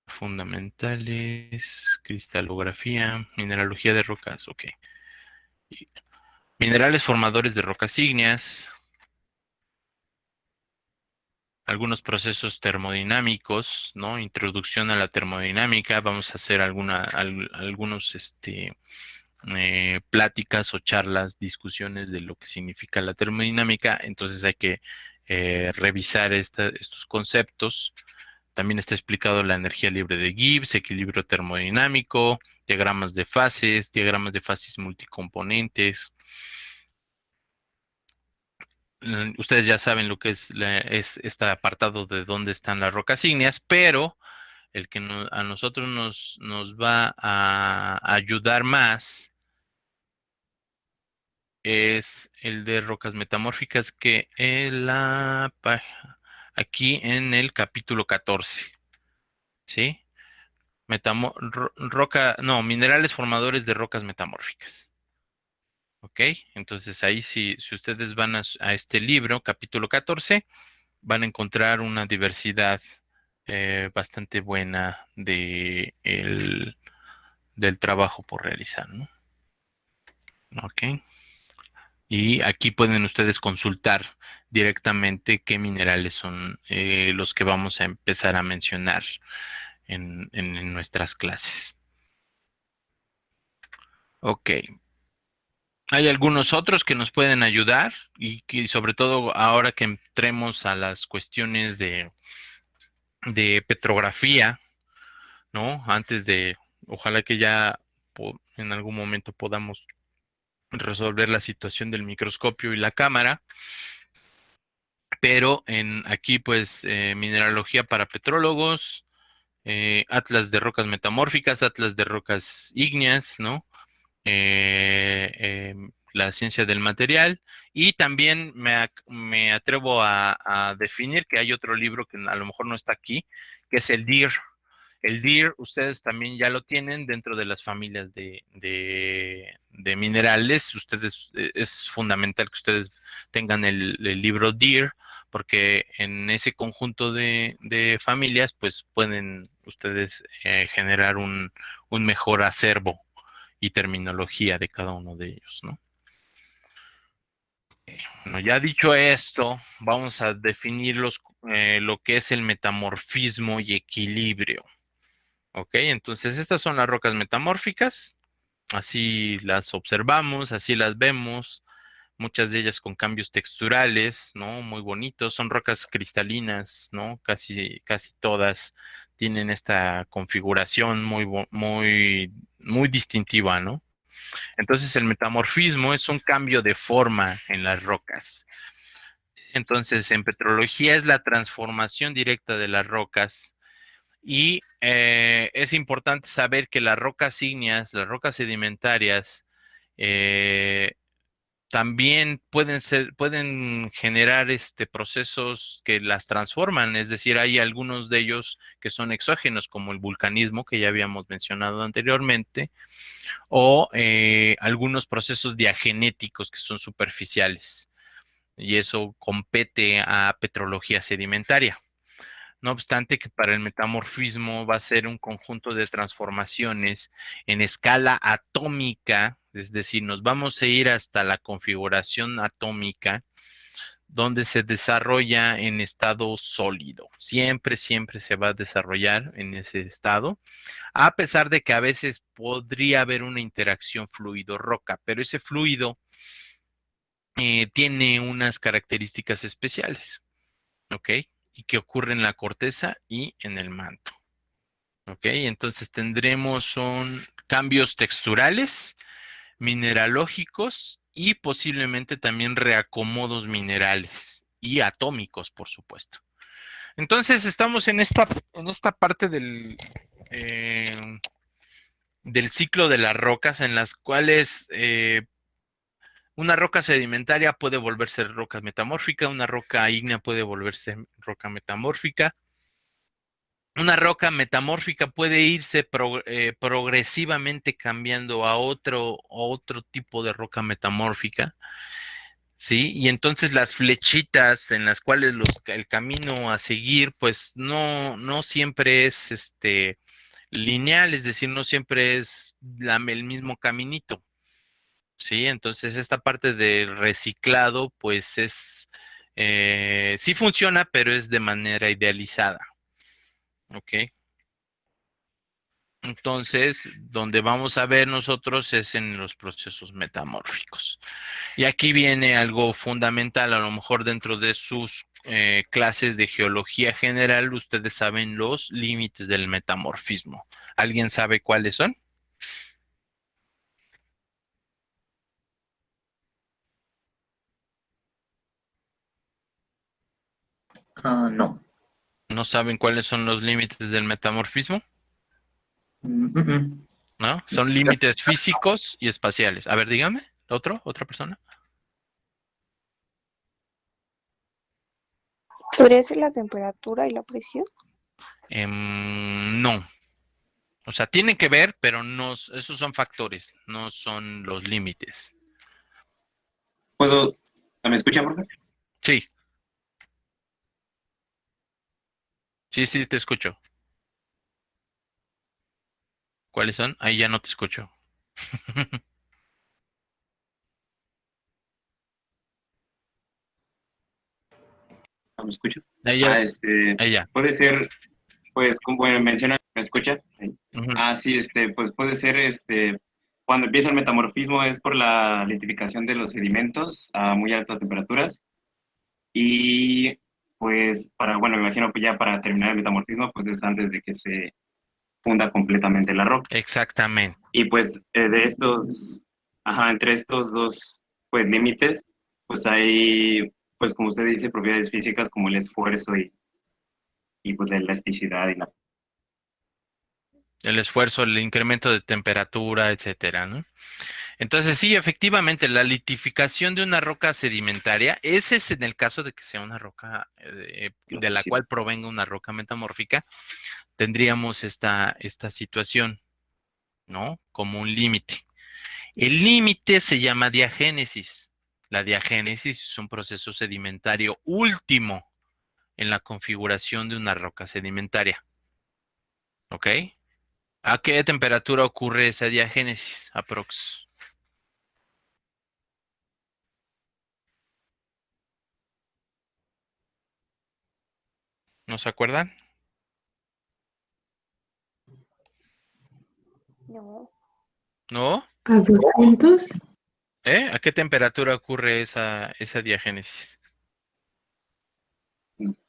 fundamentales, cristalografía, mineralogía de rocas, ok. Y minerales formadores de rocas ígneas, algunos procesos termodinámicos, ¿no? Introducción a la termodinámica. Vamos a hacer algunos pláticas o charlas, discusiones de lo que significa la termodinámica. Entonces hay que revisar estos conceptos. También está explicado la energía libre de Gibbs, equilibrio termodinámico, diagramas de fases multicomponentes. Ustedes ya saben lo que es este apartado de dónde están las rocas ígneas, pero el que a nosotros nos va a ayudar más es el de rocas metamórficas, que aquí en el capítulo 14, ¿sí? No, minerales formadores de rocas metamórficas. ¿Ok? Entonces ahí si ustedes van a este libro, capítulo 14, van a encontrar una diversidad bastante buena del trabajo por realizar, ¿no? ¿Ok? Y aquí pueden ustedes consultar directamente qué minerales son los que vamos a empezar a mencionar en nuestras clases. Ok. Hay algunos otros que nos pueden ayudar y que sobre todo ahora que entremos a las cuestiones de petrografía, ¿no? Ojalá que ya en algún momento podamos resolver la situación del microscopio y la cámara. pero aquí pues mineralogía para petrólogos, atlas de rocas metamórficas, atlas de rocas ígneas, ¿no? La ciencia del material, y también me atrevo a definir que hay otro libro que a lo mejor no está aquí, que es el DIR. El DIR, ustedes también ya lo tienen dentro de las familias de minerales. Ustedes, es fundamental que ustedes tengan el libro DIR, porque en ese conjunto de familias, pues pueden ustedes generar un mejor acervo y terminología de cada uno de ellos, ¿no? Bueno, ya dicho esto, vamos a definir lo que es el metamorfismo y equilibrio. ¿Ok? Entonces, estas son las rocas metamórficas. Así las observamos, así las vemos. Muchas de ellas con cambios texturales, ¿no? Muy bonitos. Son rocas cristalinas, ¿no? Casi todas tienen esta configuración muy distintiva, ¿no? Entonces, el metamorfismo es un cambio de forma en las rocas. Entonces, en petrología es la transformación directa de las rocas, y es importante saber que las rocas ígneas, las rocas sedimentarias, eh, también pueden generar procesos que las transforman. Es decir, hay algunos de ellos que son exógenos, como el vulcanismo, que ya habíamos mencionado anteriormente, o algunos procesos diagenéticos que son superficiales, y eso compete a petrología sedimentaria. No obstante que para el metamorfismo va a ser un conjunto de transformaciones en escala atómica, es decir, nos vamos a ir hasta la configuración atómica, donde se desarrolla en estado sólido. Siempre se va a desarrollar en ese estado, a pesar de que a veces podría haber una interacción fluido-roca, pero ese fluido tiene unas características especiales, ¿ok? Y que ocurre en la corteza y en el manto, ¿ok? Entonces tendremos son cambios texturales, mineralógicos y posiblemente también reacomodos minerales y atómicos, por supuesto. Entonces estamos en esta parte del ciclo de las rocas, en las cuales una roca sedimentaria puede volverse roca metamórfica, una roca ígnea puede volverse roca metamórfica. Una roca metamórfica puede irse progresivamente cambiando a otro tipo de roca metamórfica, ¿sí? Y entonces las flechitas en las cuales el camino a seguir, pues no siempre es lineal, es decir, no siempre es el mismo caminito. Sí, entonces esta parte del reciclado, pues sí funciona, pero es de manera idealizada, ¿ok? Entonces, donde vamos a ver nosotros es en los procesos metamórficos. Y aquí viene algo fundamental, a lo mejor dentro de sus clases de geología general, ustedes saben los límites del metamorfismo. ¿Alguien sabe cuáles son? No. ¿No saben cuáles son los límites del metamorfismo? Mm, mm, mm. ¿No? Son límites físicos y espaciales. A ver, dígame, otra persona. ¿Podría ser la temperatura y la presión? No. O sea, tienen que ver, pero no, esos son factores, no son los límites. ¿Puedo? ¿Me escucha, por favor? Sí, sí, te escucho. ¿Cuáles son? Ahí ya no te escucho. ¿Me escucha? Ahí ya, ahí ya. Puede ser, pues, como menciona, ¿me escucha? Sí. Ujú. Sí, pues puede ser, cuando empieza el metamorfismo es por la litificación de los sedimentos a muy altas temperaturas y, pues, bueno, me imagino que ya para terminar el metamorfismo, pues es antes de que se funda completamente la roca. Exactamente. Y pues de estos, entre estos dos pues límites, pues hay pues como usted dice, propiedades físicas como el esfuerzo y pues la elasticidad y la... El esfuerzo, el incremento de temperatura, etcétera, ¿no? Entonces, sí, efectivamente, la litificación de una roca sedimentaria, ese es en el caso de que sea una roca de la elasticidad. cual provenga una roca metamórfica, tendríamos esta situación, ¿no? Como un límite. El límite se llama diagénesis. La diagénesis es un proceso sedimentario último en la configuración de una roca sedimentaria, ¿ok? ¿A qué temperatura ocurre esa diagénesis? Aprox. ¿No se acuerdan? No, ¿No? ¿A 200? ¿Eh? ¿A qué temperatura ocurre esa diagénesis?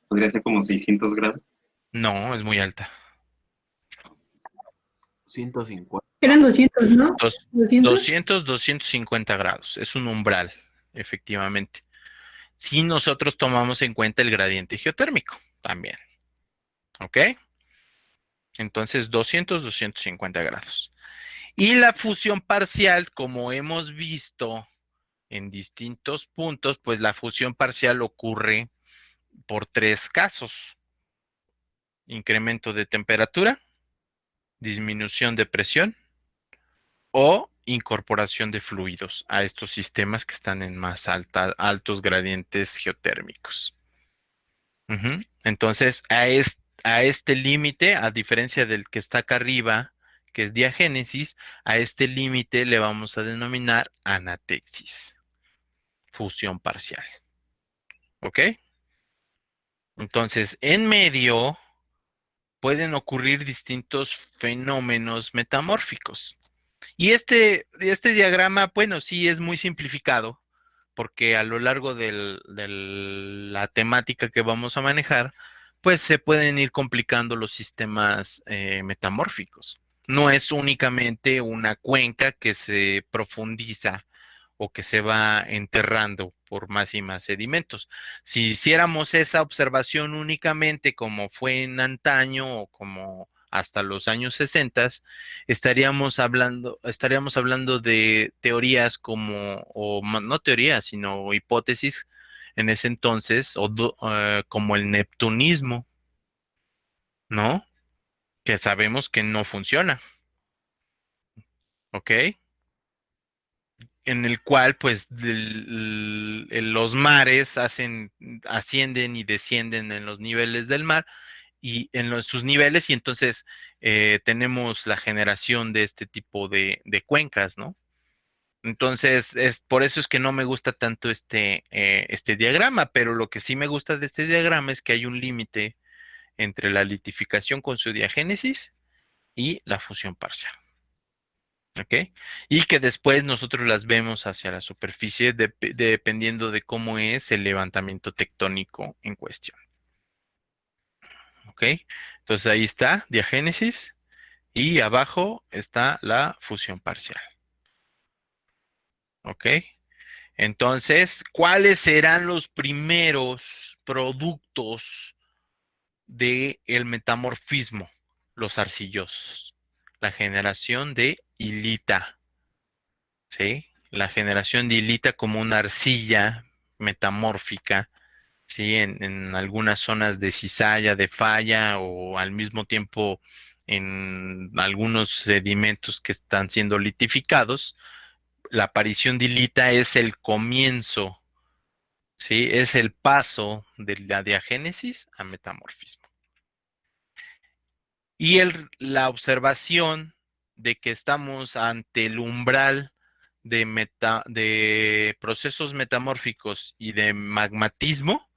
Podría ser como 600 grados. No, es muy alta. 150. Eran 200, ¿no? Dos, 200. 250 grados. Es un umbral, efectivamente. Si nosotros tomamos en cuenta el gradiente geotérmico también. ¿Ok? Entonces, 250 grados. Y la fusión parcial, como hemos visto en distintos puntos, pues la fusión parcial ocurre por tres casos: incremento de temperatura, disminución de presión o incorporación de fluidos a estos sistemas que están en más altos gradientes geotérmicos. Entonces, a este límite, a diferencia del que está acá arriba, que es diagénesis, a este límite le vamos a denominar anatexis, fusión parcial. ¿Ok? Entonces, en medio pueden ocurrir distintos fenómenos metamórficos. Y este diagrama, bueno, sí es muy simplificado, porque a lo largo de la temática que vamos a manejar, pues se pueden ir complicando los sistemas metamórficos. No es únicamente una cuenca que se profundiza o que se va enterrando por más y más sedimentos. Si hiciéramos esa observación únicamente como fue en antaño o como hasta los años 60, estaríamos hablando de teorías como, no teorías, sino hipótesis en ese entonces, como el neptunismo, ¿no? Que sabemos que no funciona, ¿ok? En el cual, pues, los mares ascienden y descienden en los niveles del mar y en sus niveles, y entonces tenemos la generación de este tipo de cuencas, ¿no? Entonces, por eso es que no me gusta tanto este diagrama, pero lo que sí me gusta de este diagrama es que hay un límite entre la litificación con su diagénesis y la fusión parcial. ¿Ok? Y que después nosotros las vemos hacia la superficie dependiendo de cómo es el levantamiento tectónico en cuestión. ¿Ok? Entonces ahí está diagénesis y abajo está la fusión parcial. ¿Ok? Entonces, ¿cuáles serán los primeros productos del metamorfismo? Los arcillosos. La generación de hilita, ¿sí? La generación de hilita como una arcilla metamórfica, ¿sí? En algunas zonas de cizalla, de falla o al mismo tiempo en algunos sedimentos que están siendo litificados. La aparición de hilita es el comienzo. Sí, es el paso de la diagénesis a metamorfismo. Y la observación de que estamos ante el umbral de procesos metamórficos y de magmatismo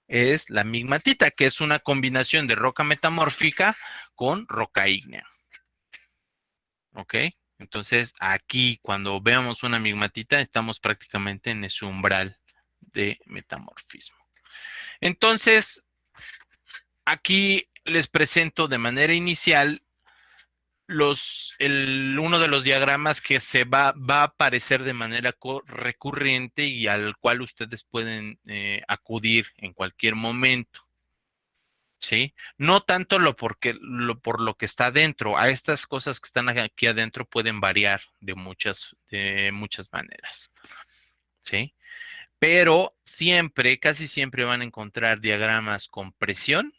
es la migmatita, que es una combinación de roca metamórfica con roca ígnea. ¿Ok? Entonces, aquí, cuando veamos una migmatita, estamos prácticamente en ese umbral de metamorfismo. Entonces, aquí les presento de manera inicial uno de los diagramas que va a aparecer de manera recurrente y al cual ustedes pueden acudir en cualquier momento. ¿Sí? No tanto por lo que está adentro. A estas cosas que están aquí adentro pueden variar de muchas maneras. ¿Sí? Pero siempre, casi siempre van a encontrar diagramas con presión,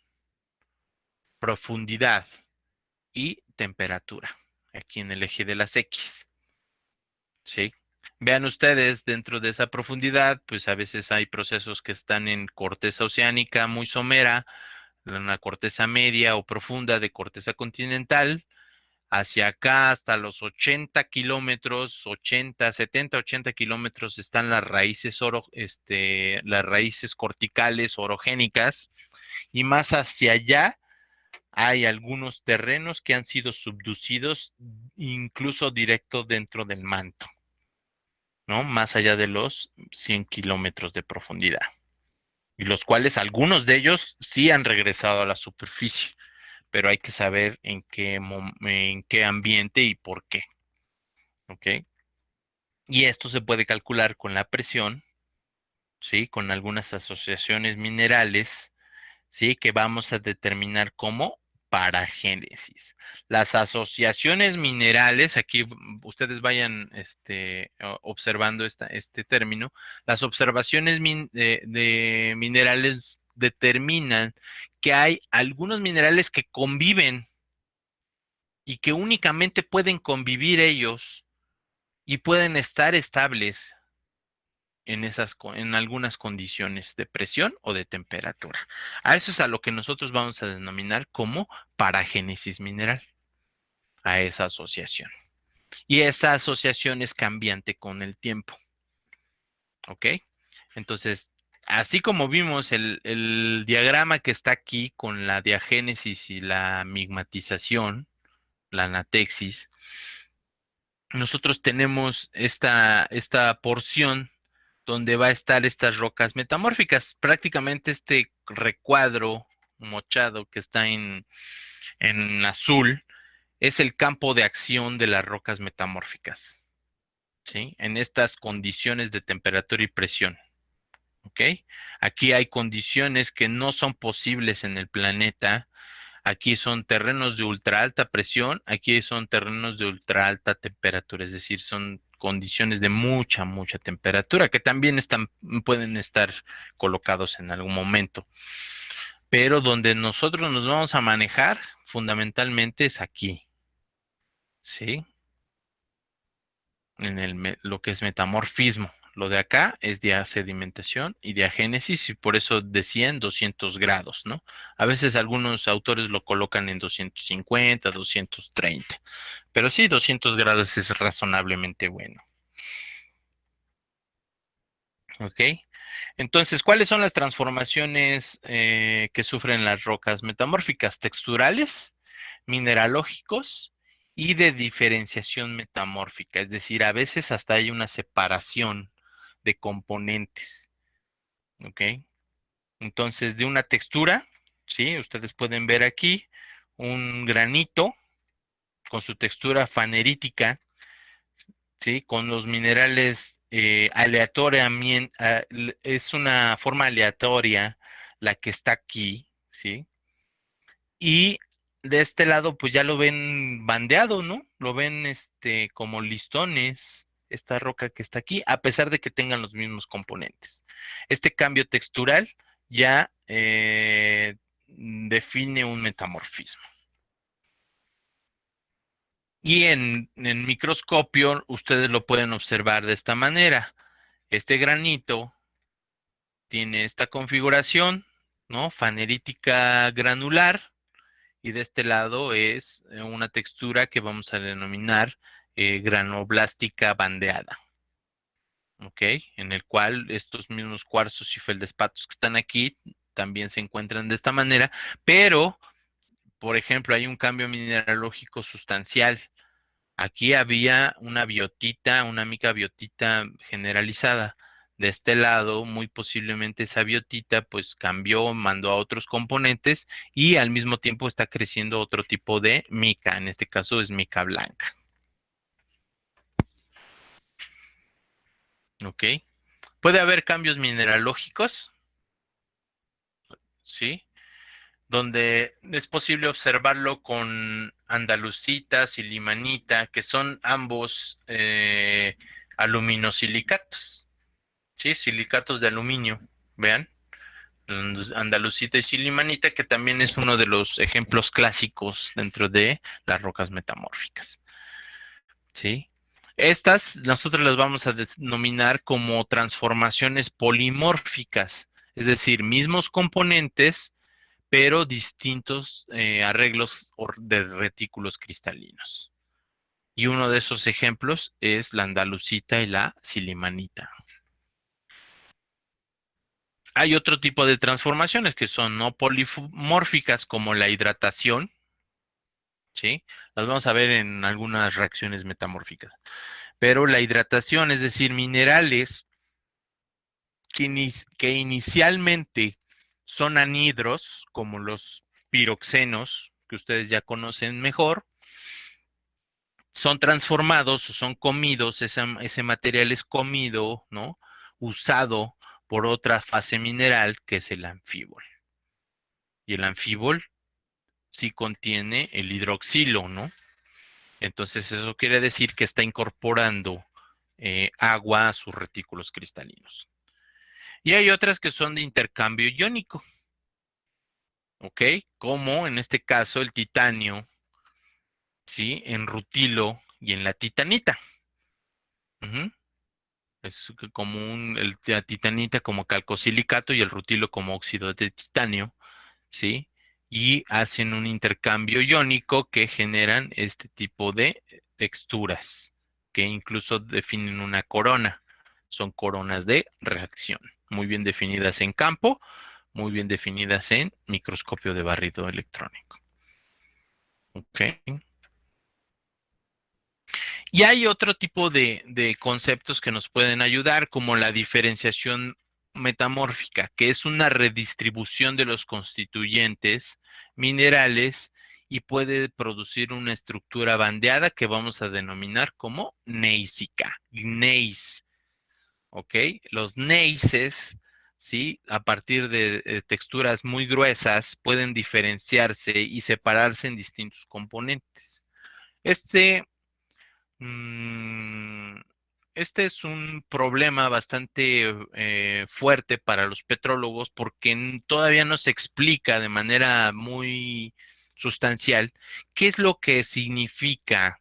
profundidad y temperatura, aquí en el eje de las X. ¿Sí? Vean ustedes, dentro de esa profundidad, pues a veces hay procesos que están en corteza oceánica muy somera, una corteza media o profunda de corteza continental, hacia acá hasta los 80 kilómetros, 80, 70, 80 kilómetros están las raíces corticales orogénicas, y más hacia allá hay algunos terrenos que han sido subducidos incluso directo dentro del manto, ¿no? Más allá de los 100 kilómetros de profundidad, y los cuales algunos de ellos sí han regresado a la superficie, pero hay que saber en qué ambiente y por qué, ¿ok? Y esto se puede calcular con la presión, ¿sí? Con algunas asociaciones minerales, ¿sí? Que vamos a determinar como paragénesis. Las asociaciones minerales, aquí ustedes vayan observando este término, las observaciones de minerales determinan que hay algunos minerales que conviven y que únicamente pueden convivir ellos y pueden estar estables en algunas condiciones de presión o de temperatura. A eso es a lo que nosotros vamos a denominar como paragénesis mineral, a esa asociación. Y esa asociación es cambiante con el tiempo. ¿Ok? Entonces, así como vimos el diagrama que está aquí con la diagénesis y la migmatización, la anatexis, nosotros tenemos esta porción donde va a estar estas rocas metamórficas. Prácticamente este recuadro mochado que está en azul es el campo de acción de las rocas metamórficas, ¿sí? En estas condiciones de temperatura y presión, ¿ok? Aquí hay condiciones que no son posibles en el planeta. Aquí son terrenos de ultra alta presión, aquí son terrenos de ultra alta temperatura, es decir, son condiciones de mucha, mucha temperatura que también pueden estar colocados en algún momento. Pero donde nosotros nos vamos a manejar fundamentalmente es aquí, ¿sí? Lo que es metamorfismo. Lo de acá es sedimentación y diagénesis, y por eso decían 200 grados, ¿no? A veces algunos autores lo colocan en 250, 230, pero sí, 200 grados es razonablemente bueno. ¿Ok? Entonces, ¿cuáles son las transformaciones que sufren las rocas metamórficas? Texturales, mineralógicos y de diferenciación metamórfica. Es decir, a veces hasta hay una separación de componentes. ¿Ok? Entonces, de una textura, ¿sí? Ustedes pueden ver aquí un granito con su textura fanerítica, ¿sí? Con los minerales aleatoriamente, es una forma aleatoria la que está aquí, ¿sí? Y de este lado, pues ya lo ven bandeado, ¿no? Lo ven como listones, esta roca que está aquí, a pesar de que tengan los mismos componentes. Este cambio textural ya define un metamorfismo. Y en microscopio ustedes lo pueden observar de esta manera. Este granito tiene esta configuración, ¿no? Fanerítica granular, y de este lado es una textura que vamos a denominar granoblástica bandeada, ¿ok? En el cual estos mismos cuarzos y feldespatos que están aquí también se encuentran de esta manera, pero, por ejemplo, hay un cambio mineralógico sustancial. Aquí había una biotita, una mica biotita generalizada. De este lado, muy posiblemente esa biotita pues cambió, mandó a otros componentes y al mismo tiempo está creciendo otro tipo de mica, en este caso es mica blanca. ¿Ok? Puede haber cambios mineralógicos, ¿sí? Donde es posible observarlo con andalusita, silimanita, que son ambos aluminosilicatos, ¿sí? Silicatos de aluminio, vean, andalusita y silimanita, que también es uno de los ejemplos clásicos dentro de las rocas metamórficas, ¿sí? Estas nosotros las vamos a denominar como transformaciones polimórficas, es decir, mismos componentes, pero distintos arreglos de retículos cristalinos. Y uno de esos ejemplos es la andalusita y la silimanita. Hay otro tipo de transformaciones que son no polimórficas, como la hidratación, ¿sí? Las vamos a ver en algunas reacciones metamórficas. Pero la hidratación, es decir, minerales que inicialmente son anhidros, como los piroxenos, que ustedes ya conocen mejor, son transformados o son comidos, ese material es comido, ¿no? Usado por otra fase mineral que es el anfíbol. Y el anfíbol sí contiene el hidroxilo, ¿no? Entonces eso quiere decir que está incorporando agua a sus retículos cristalinos. Y hay otras que son de intercambio iónico, ¿ok? Como en este caso el titanio, ¿sí? En rutilo y en la titanita. Uh-huh. Es como la titanita como calcosilicato y el rutilo como óxido de titanio, ¿sí? Y hacen un intercambio iónico que generan este tipo de texturas, que incluso definen una corona. Son coronas de reacción, muy bien definidas en campo, muy bien definidas en microscopio de barrido electrónico. ¿Ok? Y hay otro tipo de conceptos que nos pueden ayudar, como la diferenciación metamórfica, que es una redistribución de los constituyentes minerales y puede producir una estructura bandeada que vamos a denominar como neisica, gneis, ¿ok? Los gneises, ¿sí? A partir de texturas muy gruesas, pueden diferenciarse y separarse en distintos componentes. Este Mm, Este es un problema bastante fuerte para los petrólogos porque todavía no se explica de manera muy sustancial qué es lo que significa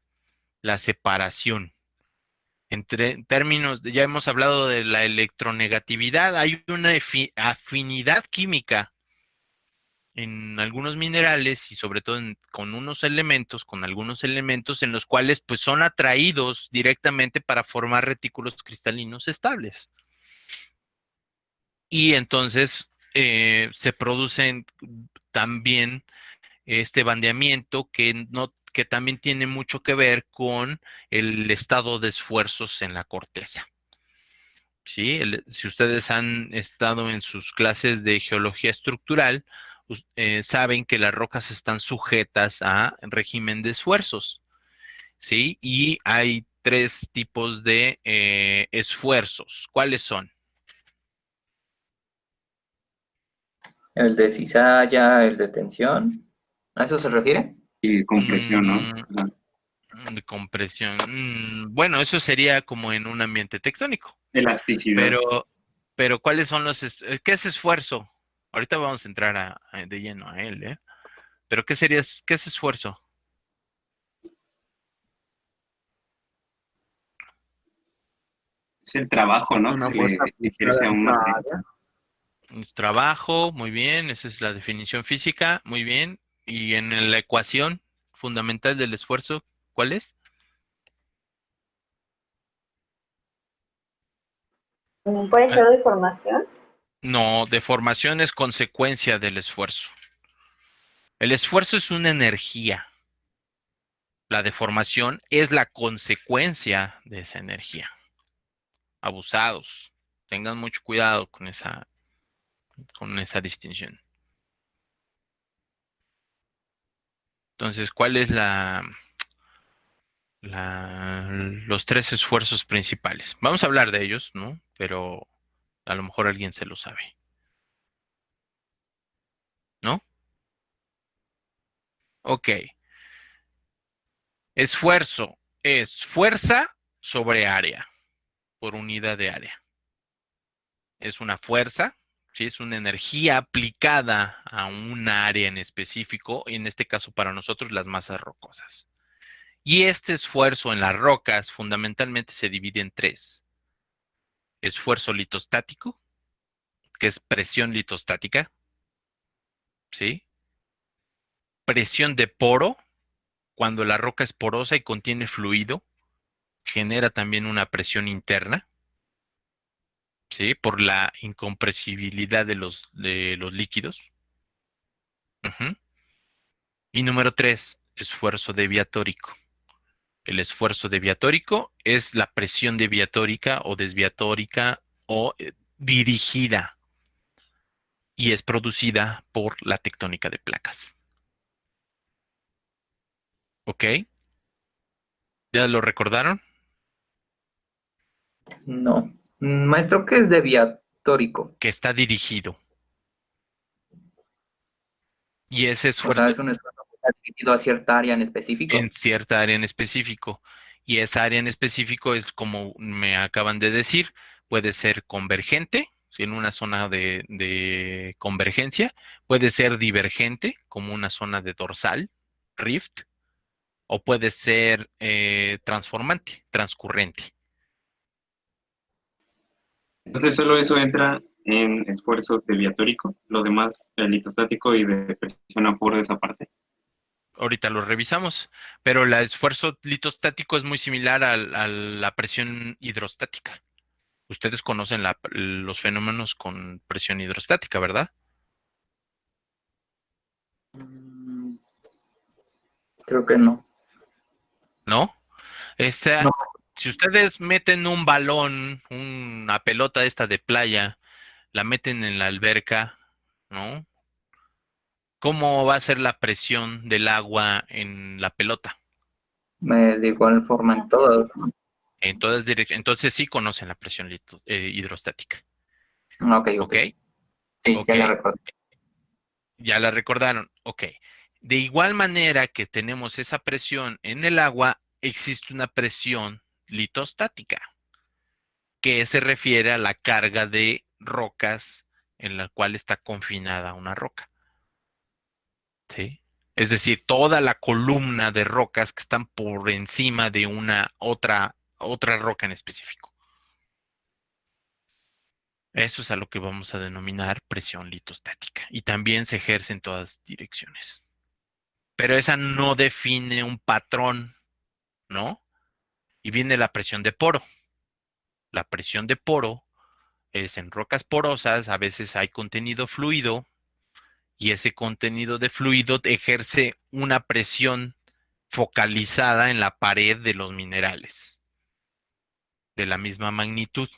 la separación. En términos, ya hemos hablado de la electronegatividad, hay una afinidad química en algunos minerales y sobre todo con algunos elementos en los cuales pues son atraídos directamente para formar retículos cristalinos estables. Y entonces se producen también este bandeamiento que también tiene mucho que ver con el estado de esfuerzos en la corteza. ¿Sí? Si ustedes han estado en sus clases de geología estructural, saben que las rocas están sujetas a régimen de esfuerzos, ¿sí? Y hay tres tipos de esfuerzos. ¿Cuáles son? El de cizalla, el de tensión. ¿A eso se refiere? Y compresión, ¿no? Mm, de compresión. Bueno, eso sería como en un ambiente tectónico. Elasticidad. Pero ¿cuáles son qué es esfuerzo? Ahorita vamos a entrar de lleno a él, ¿eh? Pero qué es esfuerzo? Es el trabajo, ¿no? Que Una se le fuerza ejerce aplicada a en un una material. área. Un trabajo, muy bien, esa es la definición física, muy bien. Y en la ecuación fundamental del esfuerzo, ¿cuál es? ¿Puede Ah, ser deformación? no, deformación es consecuencia del esfuerzo. El esfuerzo es una energía. La deformación es la consecuencia de esa energía. Abusados. Tengan mucho cuidado con esa distinción. Entonces, ¿cuál es los tres esfuerzos principales? Vamos a hablar de ellos, ¿no? Pero a lo mejor alguien se lo sabe, ¿no? Ok. Esfuerzo es fuerza sobre área, por unidad de área. Es una fuerza, ¿sí? Es una energía aplicada a un área en específico, y en este caso para nosotros las masas rocosas. Y este esfuerzo en las rocas fundamentalmente se divide en tres. Esfuerzo litostático, que es presión litostática, ¿sí? Presión de poro, cuando la roca es porosa y contiene fluido, genera también una presión interna, ¿sí? Por la incompresibilidad de los líquidos. Ujú. Y número tres, esfuerzo deviatórico. El esfuerzo deviatórico es la presión deviatórica o desviatórica o dirigida y es producida por la tectónica de placas. ¿Ok? ¿Ya lo recordaron? No. Maestro, ¿qué es deviatórico? Que está dirigido. Y ese O sea, esfuerzo es un esfuerzo que está dirigido a cierta área en en específico. cierta área en específico. Y esa área en específico es como me acaban de decir, puede ser convergente, ¿sí? En una zona de convergencia, puede ser divergente, como una zona de dorsal, rift, o puede ser transformante, transcurrente. Entonces solo eso entra en esfuerzo deviatórico, lo demás, el litostático y de presión a poro de esa parte. Ahorita lo revisamos, pero el esfuerzo litostático es muy similar a la presión hidrostática. Ustedes conocen los fenómenos con presión hidrostática, ¿verdad? Mm, Creo que no. ¿No? Esta, No, si ustedes meten un balón, una pelota esta de playa, la meten en la alberca, ¿no? ¿Cómo va a ser la presión del agua en la pelota? de igual forma en todos, ¿no? En todas direcciones. Entonces sí conocen la presión hidrostática. Ok, ok. ¿Ok? Sí, ¿Ok? ya la recuerdo. Ya la recordaron. Ok. De igual manera que tenemos esa presión en el agua, existe una presión litostática, que se refiere a la carga de rocas en la cual está confinada una roca. ¿Sí? Es decir, toda la columna de rocas que están por encima de una otra roca en específico. Eso es a lo que vamos a denominar presión litostática. Y también se ejerce en todas direcciones. Pero esa no define un patrón, ¿no? Y viene la presión de poro. La presión de poro es en rocas porosas, a veces hay contenido fluido y ese contenido de fluido ejerce una presión focalizada en la pared de los minerales, de la misma magnitud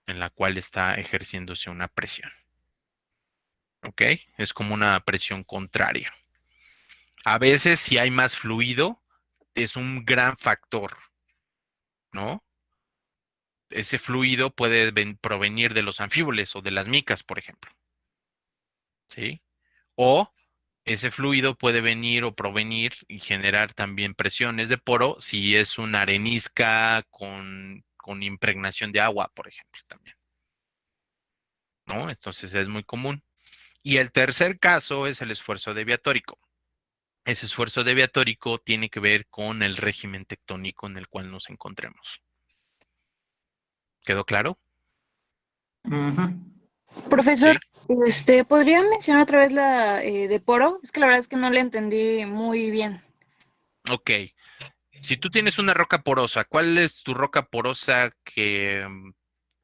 en la cual está ejerciéndose una presión. ¿Ok? Es como una presión contraria. A veces, si hay más fluido, es un gran factor, ¿no? Ese fluido puede provenir de los anfíboles o de las micas, por ejemplo, ¿sí? O ese fluido puede venir o provenir y generar también presiones de poro si es una arenisca con impregnación de agua, por ejemplo, también, ¿no? Entonces es muy común. Y el tercer caso es el esfuerzo deviatórico. Ese esfuerzo deviatórico tiene que ver con el régimen tectónico en el cual nos encontremos. ¿Quedó claro? Ujú. Profesor, Sí. ¿podría mencionar otra vez la de poro? Es que la verdad es que no le entendí muy bien. Ok. Si tú tienes una roca porosa, ¿cuál es tu roca porosa que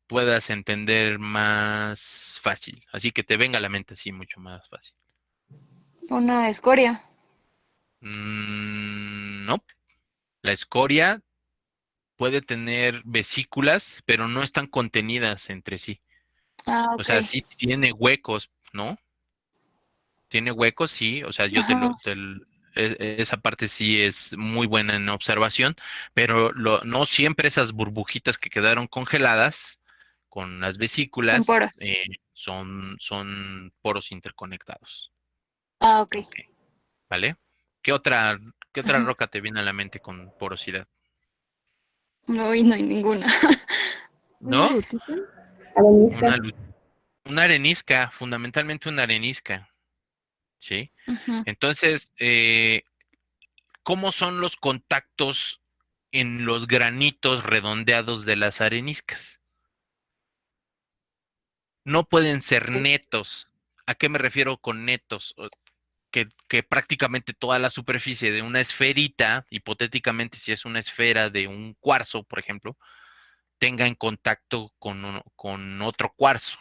puedas entender más fácil? Así que te venga a la mente así mucho más fácil. Una escoria. No, la escoria puede tener vesículas, pero no están contenidas entre sí. Ah, O ok. sea, sí tiene huecos, ¿no? Tiene huecos, sí. O sea, Ajá. esa parte sí es muy buena en observación, pero no siempre esas burbujitas que quedaron congeladas con las Son vesículas poros. son poros interconectados. Ah, ok. Ok, ¿vale? ¿Qué otra Ajá. roca te viene a la mente con porosidad? No, y no hay ninguna. ¿Una ¿No? lutita? Arenisca. Una, lu- una arenisca, fundamentalmente una arenisca, ¿sí? Ujú. Entonces, ¿cómo son los contactos en los granitos redondeados de las areniscas? No pueden ser netos. ¿A qué me refiero con netos? Que prácticamente toda la superficie de una esferita, hipotéticamente si es una esfera de un cuarzo, por ejemplo, tenga en contacto con otro cuarzo,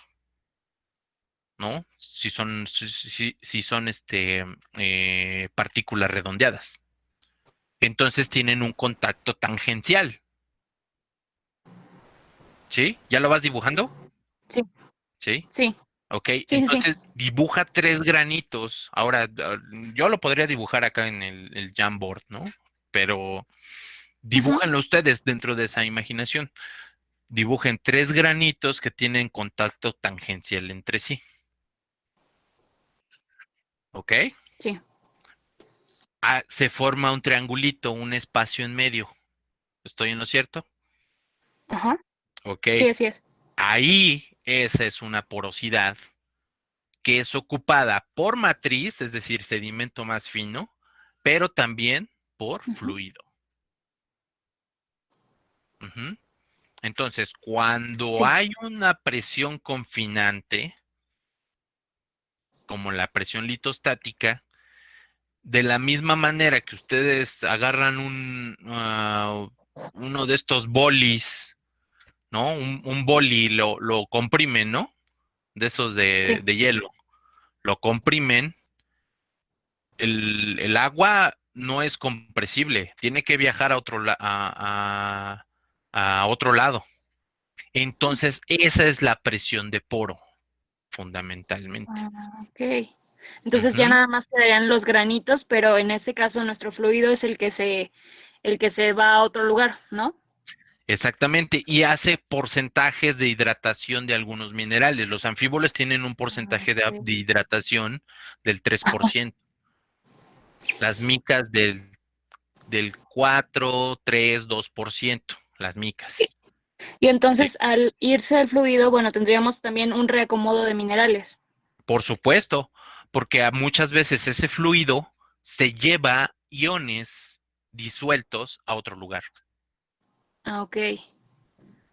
¿no? Si son partículas redondeadas. Entonces tienen un contacto tangencial, ¿sí? ¿Ya lo vas dibujando? Sí, ¿Sí? sí, Ok, sí, sí, sí. entonces dibuja tres granitos. Ahora, yo lo podría dibujar acá en el Jamboard, ¿no? Pero Ujú. dibújenlo ustedes dentro de esa imaginación. Dibujen tres granitos que tienen contacto tangencial entre sí, ¿ok? Sí. Se forma un triangulito, un espacio en medio. ¿Estoy en lo cierto? Ajá. Ok. Sí, así es. Ahí esa es una porosidad que es ocupada por matriz, es decir, sedimento más fino, pero también por Ujú. fluido. Ujú. Entonces, cuando Sí. hay una presión confinante, como la presión litostática, de la misma manera que ustedes agarran uno de estos bolis, ¿no? Un boli lo comprimen, ¿no? De esos Sí. de hielo, lo comprimen, el agua no es compresible, tiene que viajar a otro lado. Entonces, esa es la presión de poro, fundamentalmente. Ah, ok. Entonces ya Ujú. nada más quedarían los granitos, pero en este caso nuestro fluido es el que se va a otro lugar, ¿no? Exactamente, y hace porcentajes de hidratación de algunos minerales. Los anfíboles tienen un Ah, porcentaje de ok. hidratación del 3%, las micas del 4, 3, 2%, las micas. Y Sí, entonces al irse el fluido, bueno, tendríamos también un reacomodo de minerales. por supuesto, porque muchas veces ese fluido se lleva iones disueltos a otro lugar. Ah, ok.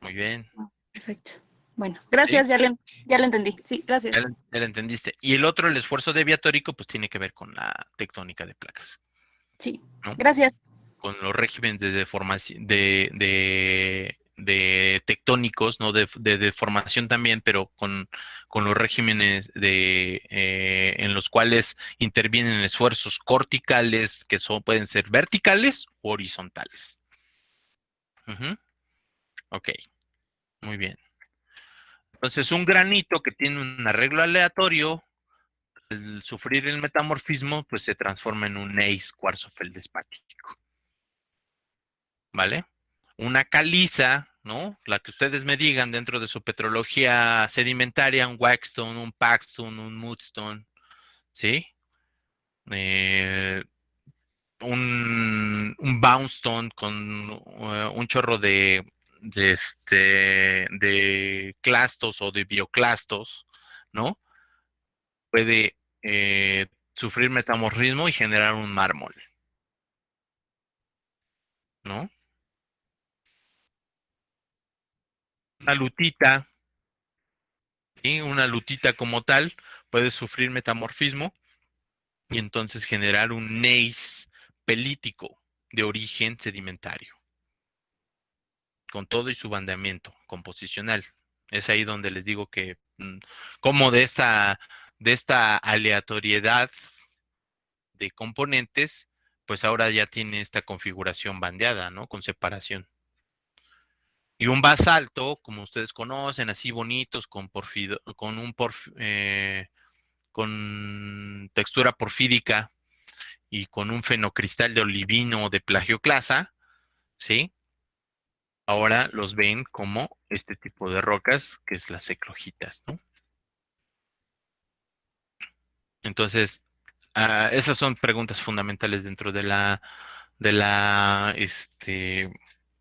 Muy bien, Perfecto. Bueno, ¿sí? gracias, ya lo entendí. Sí, gracias. Ya lo entendiste. Y el otro, el esfuerzo deviatórico, pues tiene que ver con la tectónica de placas, Sí, ¿no? gracias. Con los regímenes de deformación, de tectónicos, ¿no? De deformación también, pero con los regímenes en los cuales intervienen esfuerzos corticales que pueden ser verticales o horizontales. Ujú. Ok, muy bien. Entonces, un granito que tiene un arreglo aleatorio, al sufrir el metamorfismo, pues se transforma en un gneiss cuarzo feldespático, ¿vale? Una caliza, ¿no? La que ustedes me digan dentro de su petrología sedimentaria, un Waxstone, un Paxton, un Mudstone, ¿sí? Eh, un Boundstone con un chorro de clastos o de bioclastos, ¿no? Puede sufrir metamorfismo y generar un mármol, ¿no? Una lutita, ¿sí? Una lutita como tal puede sufrir metamorfismo y entonces generar un gneiss pelítico de origen sedimentario, con todo y su bandeamiento composicional. Es ahí donde les digo que como de esta aleatoriedad de componentes, pues ahora ya tiene esta configuración bandeada, ¿no? Con separación. Y un basalto, como ustedes conocen, así bonitos, con textura porfídica y con un fenocristal de olivino o de plagioclasa, ¿sí? Ahora los ven como este tipo de rocas, que es las eclogitas, ¿no? Entonces, esas son preguntas fundamentales dentro de la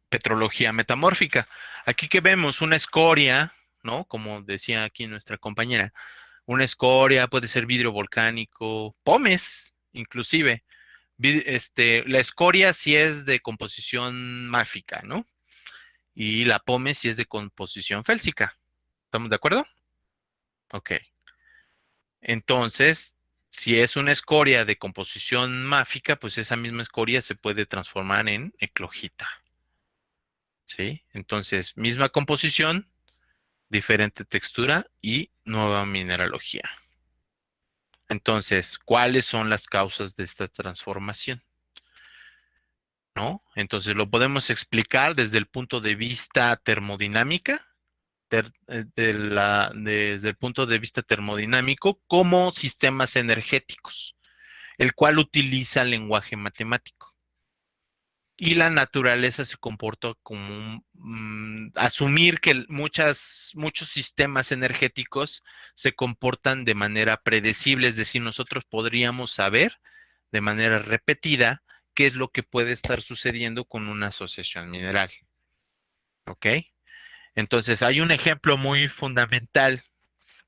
petrología metamórfica. Aquí que vemos una escoria, ¿no? Como decía aquí nuestra compañera, una escoria puede ser vidrio volcánico, pómez, inclusive. La escoria sí es de composición máfica, ¿no? Y la pómez sí es de composición félsica. ¿Estamos de acuerdo? Ok. Entonces, si es una escoria de composición máfica, pues esa misma escoria se puede transformar en eclogita. ¿Sí? Entonces, misma composición, diferente textura y nueva mineralogía. Entonces, ¿cuáles son las causas de esta transformación? ¿No? Entonces, lo podemos explicar desde el punto de vista termodinámica, desde el punto de vista termodinámico, como sistemas energéticos, el cual utiliza lenguaje matemático. Y la naturaleza se comporta como asumir que muchos sistemas energéticos se comportan de manera predecible, es decir, nosotros podríamos saber de manera repetida qué es lo que puede estar sucediendo con una asociación mineral. ¿Ok? Entonces, hay un ejemplo muy fundamental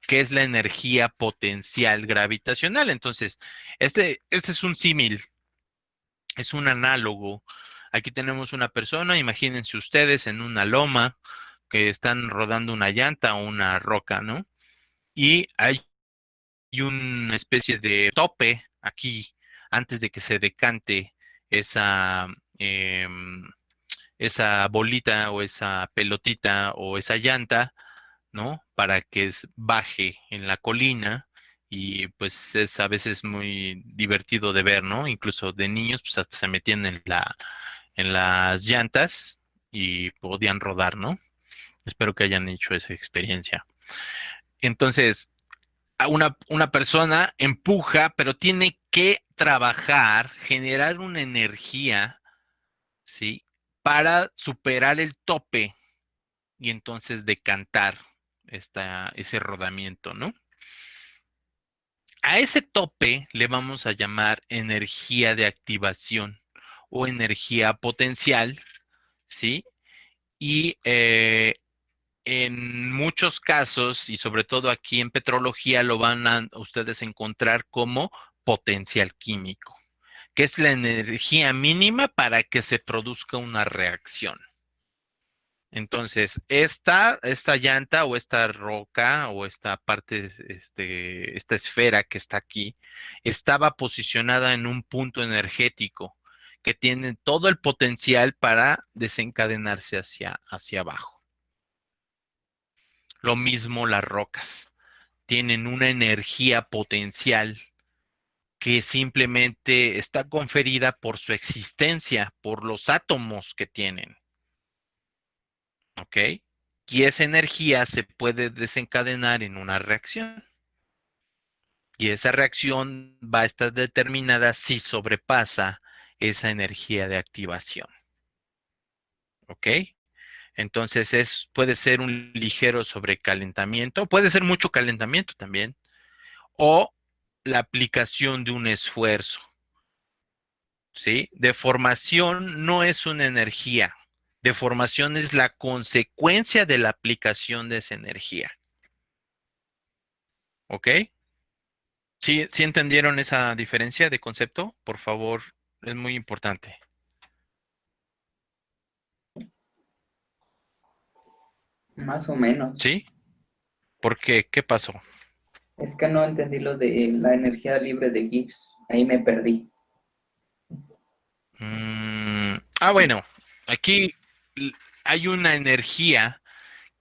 que es la energía potencial gravitacional. Entonces, este es un símil, es un análogo. Aquí tenemos una persona, imagínense ustedes en una loma que están rodando una llanta o una roca, ¿no? Y hay una especie de tope aquí antes de que se decante esa, em, esa bolita o esa pelotita o esa llanta, ¿no? Para que baje en la colina y pues es a veces muy divertido de ver, ¿no? Incluso de niños pues hasta se metían en las llantas y podían rodar, ¿no? Espero que hayan hecho esa experiencia. Entonces, una persona empuja, pero tiene que trabajar, generar una energía, ¿sí? Para superar el tope y entonces decantar ese rodamiento, ¿no? A ese tope le vamos a llamar energía de activación o energía potencial, ¿sí? Y en muchos casos, y sobre todo aquí en petrología, lo van a ustedes encontrar como potencial químico, que es la energía mínima para que se produzca una reacción. Entonces, esta llanta o esta roca o esta parte, esta esfera que está aquí, estaba posicionada en un punto energético que tiene todo el potencial para desencadenarse hacia abajo. Lo mismo las rocas, tienen una energía potencial que simplemente está conferida por su existencia, por los átomos que tienen. ¿Ok? Y esa energía se puede desencadenar en una reacción. Y esa reacción va a estar determinada si sobrepasa esa energía de activación. ¿Ok? Entonces puede ser un ligero sobrecalentamiento, puede ser mucho calentamiento también, o la aplicación de un esfuerzo. ¿Sí? Deformación no es una energía. Deformación es la consecuencia de la aplicación de esa energía. ¿Ok? ¿Sí entendieron esa diferencia de concepto? Por favor, es muy importante. Más o menos. ¿Sí? ¿Por qué? ¿Qué pasó? Es que no entendí lo de la energía libre de Gibbs. Ahí me perdí. Bueno, aquí hay una energía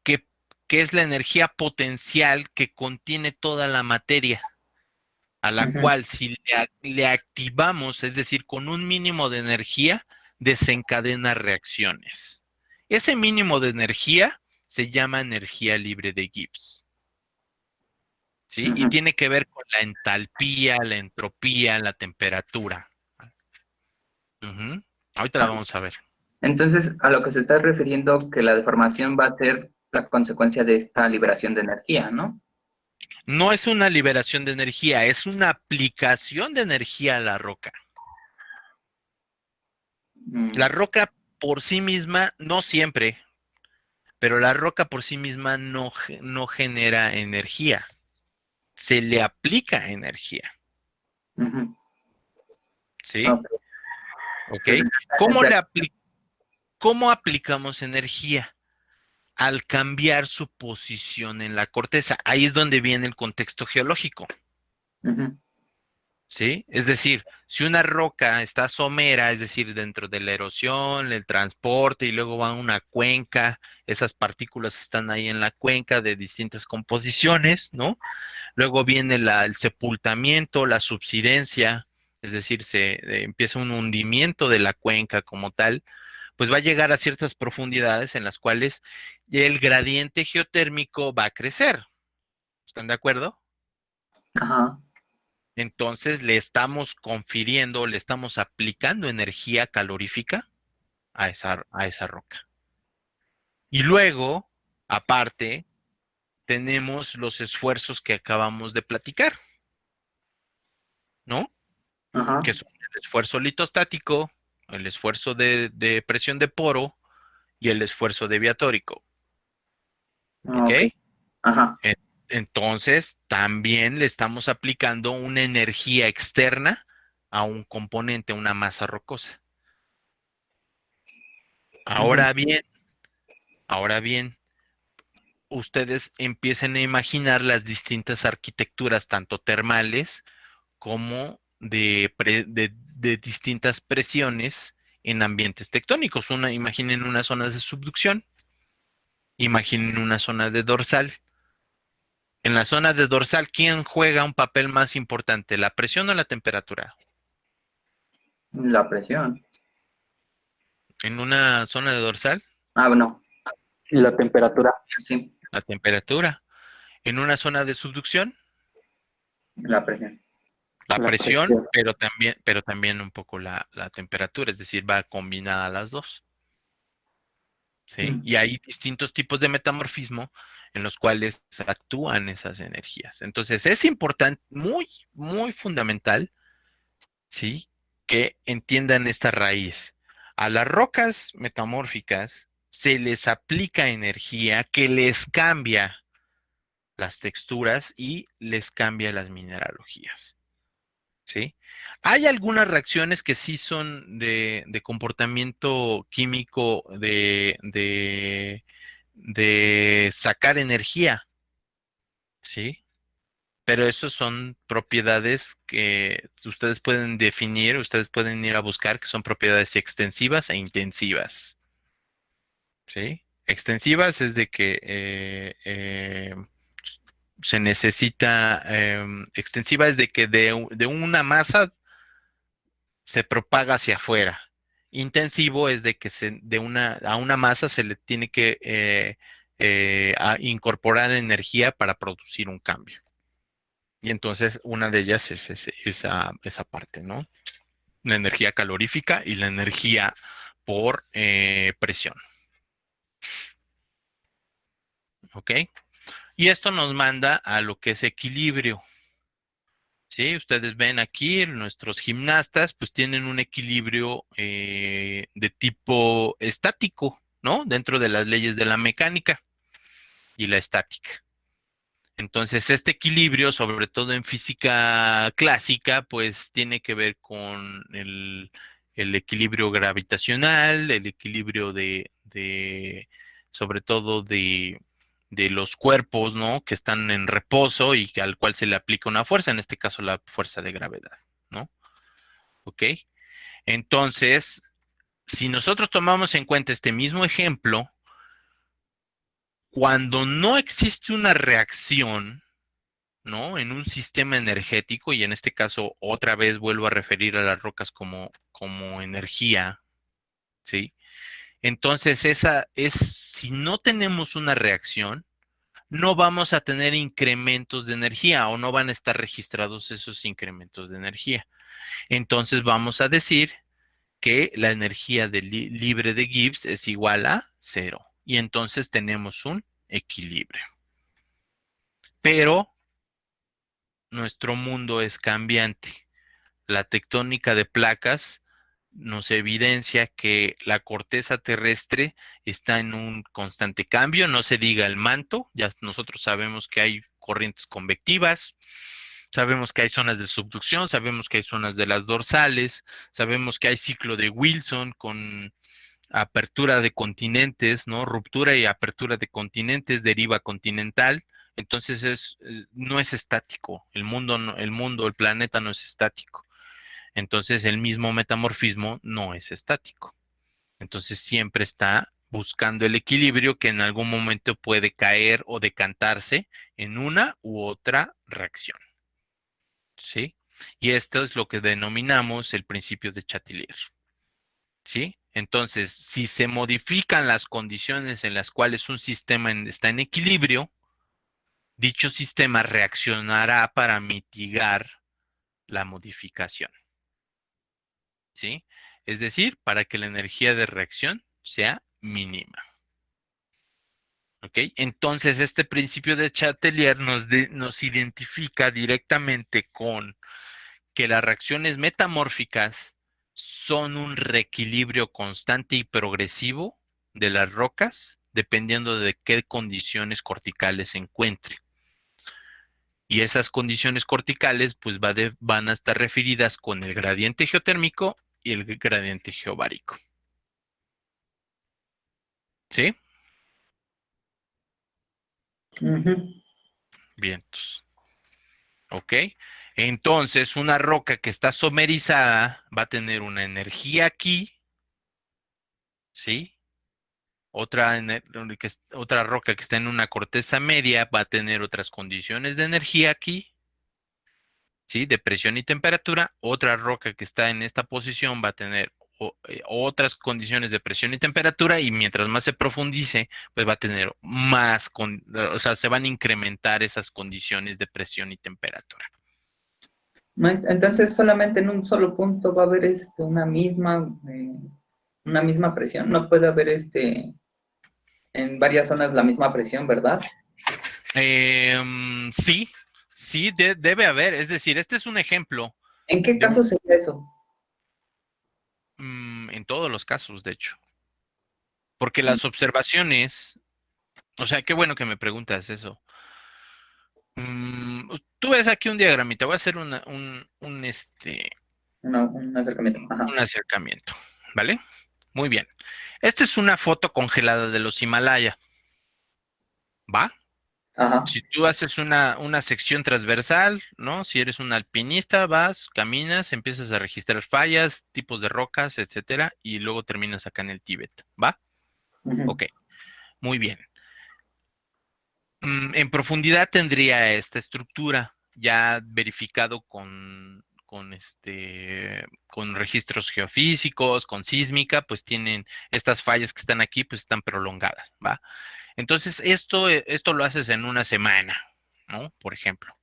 que, que es la energía potencial que contiene toda la materia, a la Ujú. cual si le activamos, es decir, con un mínimo de energía, desencadena reacciones. Ese mínimo de energía se llama energía libre de Gibbs, ¿sí? Y Ujú. tiene que ver con la entalpía, la entropía, la temperatura. Ujú. Ahorita la Ah, vamos a ver. entonces, a lo que se está refiriendo que la deformación va a ser la consecuencia de esta liberación de energía, ¿no? No es una liberación de energía, es una aplicación de energía a la roca. La Mm, roca por sí misma, no siempre, pero la roca por sí misma no genera energía. Se le aplica energía, ujú. ¿sí? Ok. ¿Ok? Entonces, ¿Cómo cómo aplicamos energía? Al cambiar su posición en la corteza. Ahí es donde viene el contexto geológico, ujú. ¿sí? Es decir, si una roca está somera, es decir, dentro de la erosión, el transporte y luego va a una cuenca, esas partículas están ahí en la cuenca de distintas composiciones, ¿no? Luego viene el sepultamiento, la subsidencia, es decir, empieza un hundimiento de la cuenca como tal, pues va a llegar a ciertas profundidades en las cuales el gradiente geotérmico va a crecer. ¿Están de acuerdo? Ajá, Entonces le estamos confiriendo, le estamos aplicando energía calorífica a esa roca. Y luego, aparte, tenemos los esfuerzos que acabamos de platicar, ¿no? ajá. Que son el esfuerzo litostático, el esfuerzo de presión de poro y el esfuerzo deviatórico. ¿Ok? Ok. Ajá, En- Entonces, también le estamos aplicando una energía externa a un componente, a una masa rocosa. ujú. Ahora bien, ahora bien, ustedes empiecen a imaginar las distintas arquitecturas, tanto termales como de distintas presiones en ambientes tectónicos. Imaginen una zona de subducción, imaginen una zona de dorsal. En la zona de dorsal, ¿quién juega un papel más importante, la presión o la temperatura? La presión. En una zona de dorsal, Ah, bueno, La temperatura, sí, la temperatura. En una zona de subducción, la presión. la la presión, presión. pero también un poco la temperatura, es decir, va combinada las dos. ¿Sí? Mm, Y hay distintos tipos de metamorfismo en los cuales actúan esas energías. Entonces, es importante, muy fundamental, ¿sí? Que entiendan esta raíz. A las rocas metamórficas se les aplica energía que les cambia las texturas y les cambia las mineralogías, ¿sí? Hay algunas reacciones que sí son de comportamiento químico de sacar energía, ¿sí? Pero eso son propiedades que ustedes pueden definir, ustedes pueden ir a buscar, que son propiedades extensivas e intensivas, ¿sí? Extensivas es de que se necesita, extensiva es de que de una masa se propaga hacia afuera. Intensivo es de que a una masa se le tiene que incorporar energía para producir un cambio. Y entonces una de ellas es esa parte, ¿no? La energía calorífica y la energía por presión. ¿Ok? Y esto nos manda a lo que es equilibrio. ¿Sí? Ustedes ven aquí, nuestros gimnastas pues tienen un equilibrio de tipo estático, ¿no? Dentro de las leyes de la mecánica y la estática. Entonces, este equilibrio, sobre todo en física clásica, pues tiene que ver con el equilibrio gravitacional, el equilibrio sobre todo de los cuerpos, ¿no? Que están en reposo y al cual se le aplica una fuerza, en este caso la fuerza de gravedad, ¿no? ¿Ok? Entonces, si nosotros tomamos en cuenta este mismo ejemplo, cuando no existe una reacción, ¿no? En un sistema energético, y en este caso otra vez vuelvo a referir a las rocas como energía, ¿sí? Entonces, si no tenemos una reacción, no vamos a tener incrementos de energía o no van a estar registrados esos incrementos de energía. Entonces vamos a decir que la energía libre de Gibbs es igual a 0. Y entonces tenemos un equilibrio. Pero nuestro mundo es cambiante. La tectónica de placas nos evidencia que la corteza terrestre está en un constante cambio, no se diga el manto, ya nosotros sabemos que hay corrientes convectivas, sabemos que hay zonas de subducción, sabemos que hay zonas de las dorsales, sabemos que hay ciclo de Wilson con apertura de continentes, ¿no? Ruptura y apertura de continentes, deriva continental. Entonces no es estático, el planeta no es estático. Entonces el mismo metamorfismo no es estático. Entonces siempre está buscando el equilibrio que en algún momento puede caer o decantarse en una u otra reacción. ¿Sí? Y esto es lo que denominamos el principio de Chatelier. ¿Sí? Entonces, si se modifican las condiciones en las cuales un sistema está en equilibrio, dicho sistema reaccionará para mitigar la modificación. ¿Sí? Es decir, para que la energía de reacción sea mínima. ¿Ok? Entonces, este principio de Chatelier nos identifica directamente con que las reacciones metamórficas son un reequilibrio constante y progresivo de las rocas, dependiendo de qué condiciones corticales se encuentre. Y esas condiciones corticales pues van a estar referidas con el gradiente geotérmico y el gradiente geobárico. ¿Sí? Bien. ¿Ok? Entonces, una roca que está somerizada va a tener una energía aquí, ¿sí? Otra roca que está en una corteza media va a tener otras condiciones de energía aquí, ¿sí? De presión y temperatura. Otra roca que está en esta posición va a tener otras condiciones de presión y temperatura y mientras más se profundice, pues va a tener más, o sea, se van a incrementar esas condiciones de presión y temperatura. Entonces, solamente en un solo punto va a haber una misma presión. No puede haber en varias zonas la misma presión, ¿verdad? Sí, sí, debe haber. Es decir, este es un ejemplo. ¿En qué caso sería eso? En todos los casos, de hecho. Porque las observaciones, o sea, qué bueno que me preguntas eso. Tú ves aquí un diagramita, voy a hacer un acercamiento. Ajá. un acercamiento, ¿vale? Muy bien. Esta es una foto congelada de los Himalaya, ¿va? Ajá. Si tú haces una sección transversal, ¿no? Si eres un alpinista, vas, caminas, empiezas a registrar fallas, tipos de rocas, etcétera, y luego terminas acá en el Tíbet, ¿va? Ok, muy bien. En profundidad tendría esta estructura ya verificado con registros geofísicos, con sísmica, pues tienen estas fallas que están aquí, pues están prolongadas, ¿va? Entonces, esto lo haces en una semana, ¿no? Por ejemplo.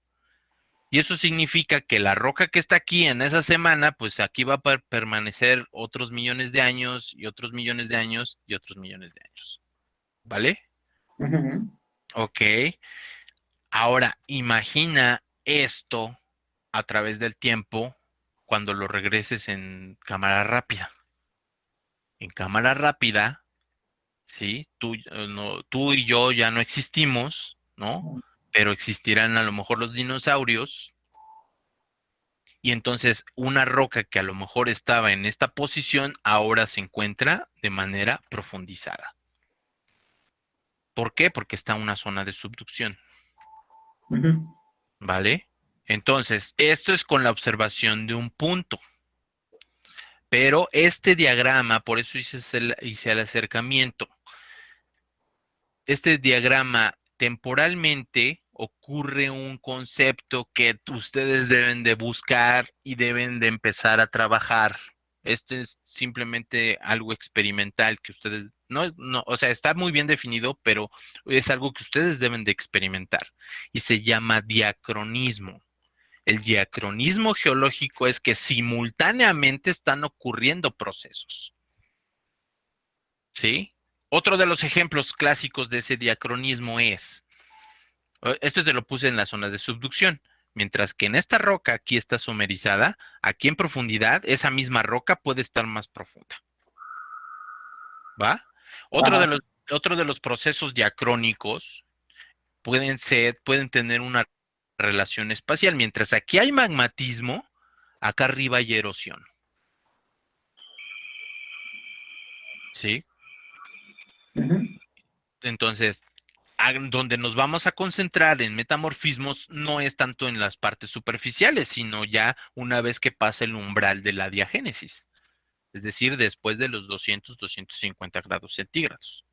Y eso significa que la roca que está aquí en esa semana, pues aquí va a permanecer otros millones de años y otros millones de años y otros millones de años. ¿Vale? Ok. Ahora, imagina esto a través del tiempo cuando lo regreses en cámara rápida. En cámara rápida, ¿sí? Tú y yo ya no existimos, ¿no? Pero existirán a lo mejor los dinosaurios. Y entonces una roca que a lo mejor estaba en esta posición ahora se encuentra de manera profundizada. ¿Por qué? Porque está en una zona de subducción. ¿Vale? Entonces, esto es con la observación de un punto. Pero este diagrama, por eso hice el acercamiento. Este diagrama temporalmente ocurre un concepto que ustedes deben de buscar y deben de empezar a trabajar, Este es simplemente algo experimental que ustedes, o sea, está muy bien definido, pero es algo que ustedes deben de experimentar y se llama diacronismo. El diacronismo geológico es que simultáneamente están ocurriendo procesos, ¿sí? Otro de los ejemplos clásicos de ese diacronismo es, esto te lo puse en la zona de subducción. Mientras que en esta roca aquí está somerizada, aquí en profundidad, esa misma roca puede estar más profunda. ¿Va? Otro de Ajá. los, otro de los procesos diacrónicos pueden tener una relación espacial. Mientras aquí hay magmatismo, acá arriba hay erosión. ¿Sí? Ujú. Entonces, donde nos vamos a concentrar en metamorfismos no es tanto en las partes superficiales, sino ya una vez que pasa el umbral de la diagénesis, es decir, después de los 200-250 grados centígrados.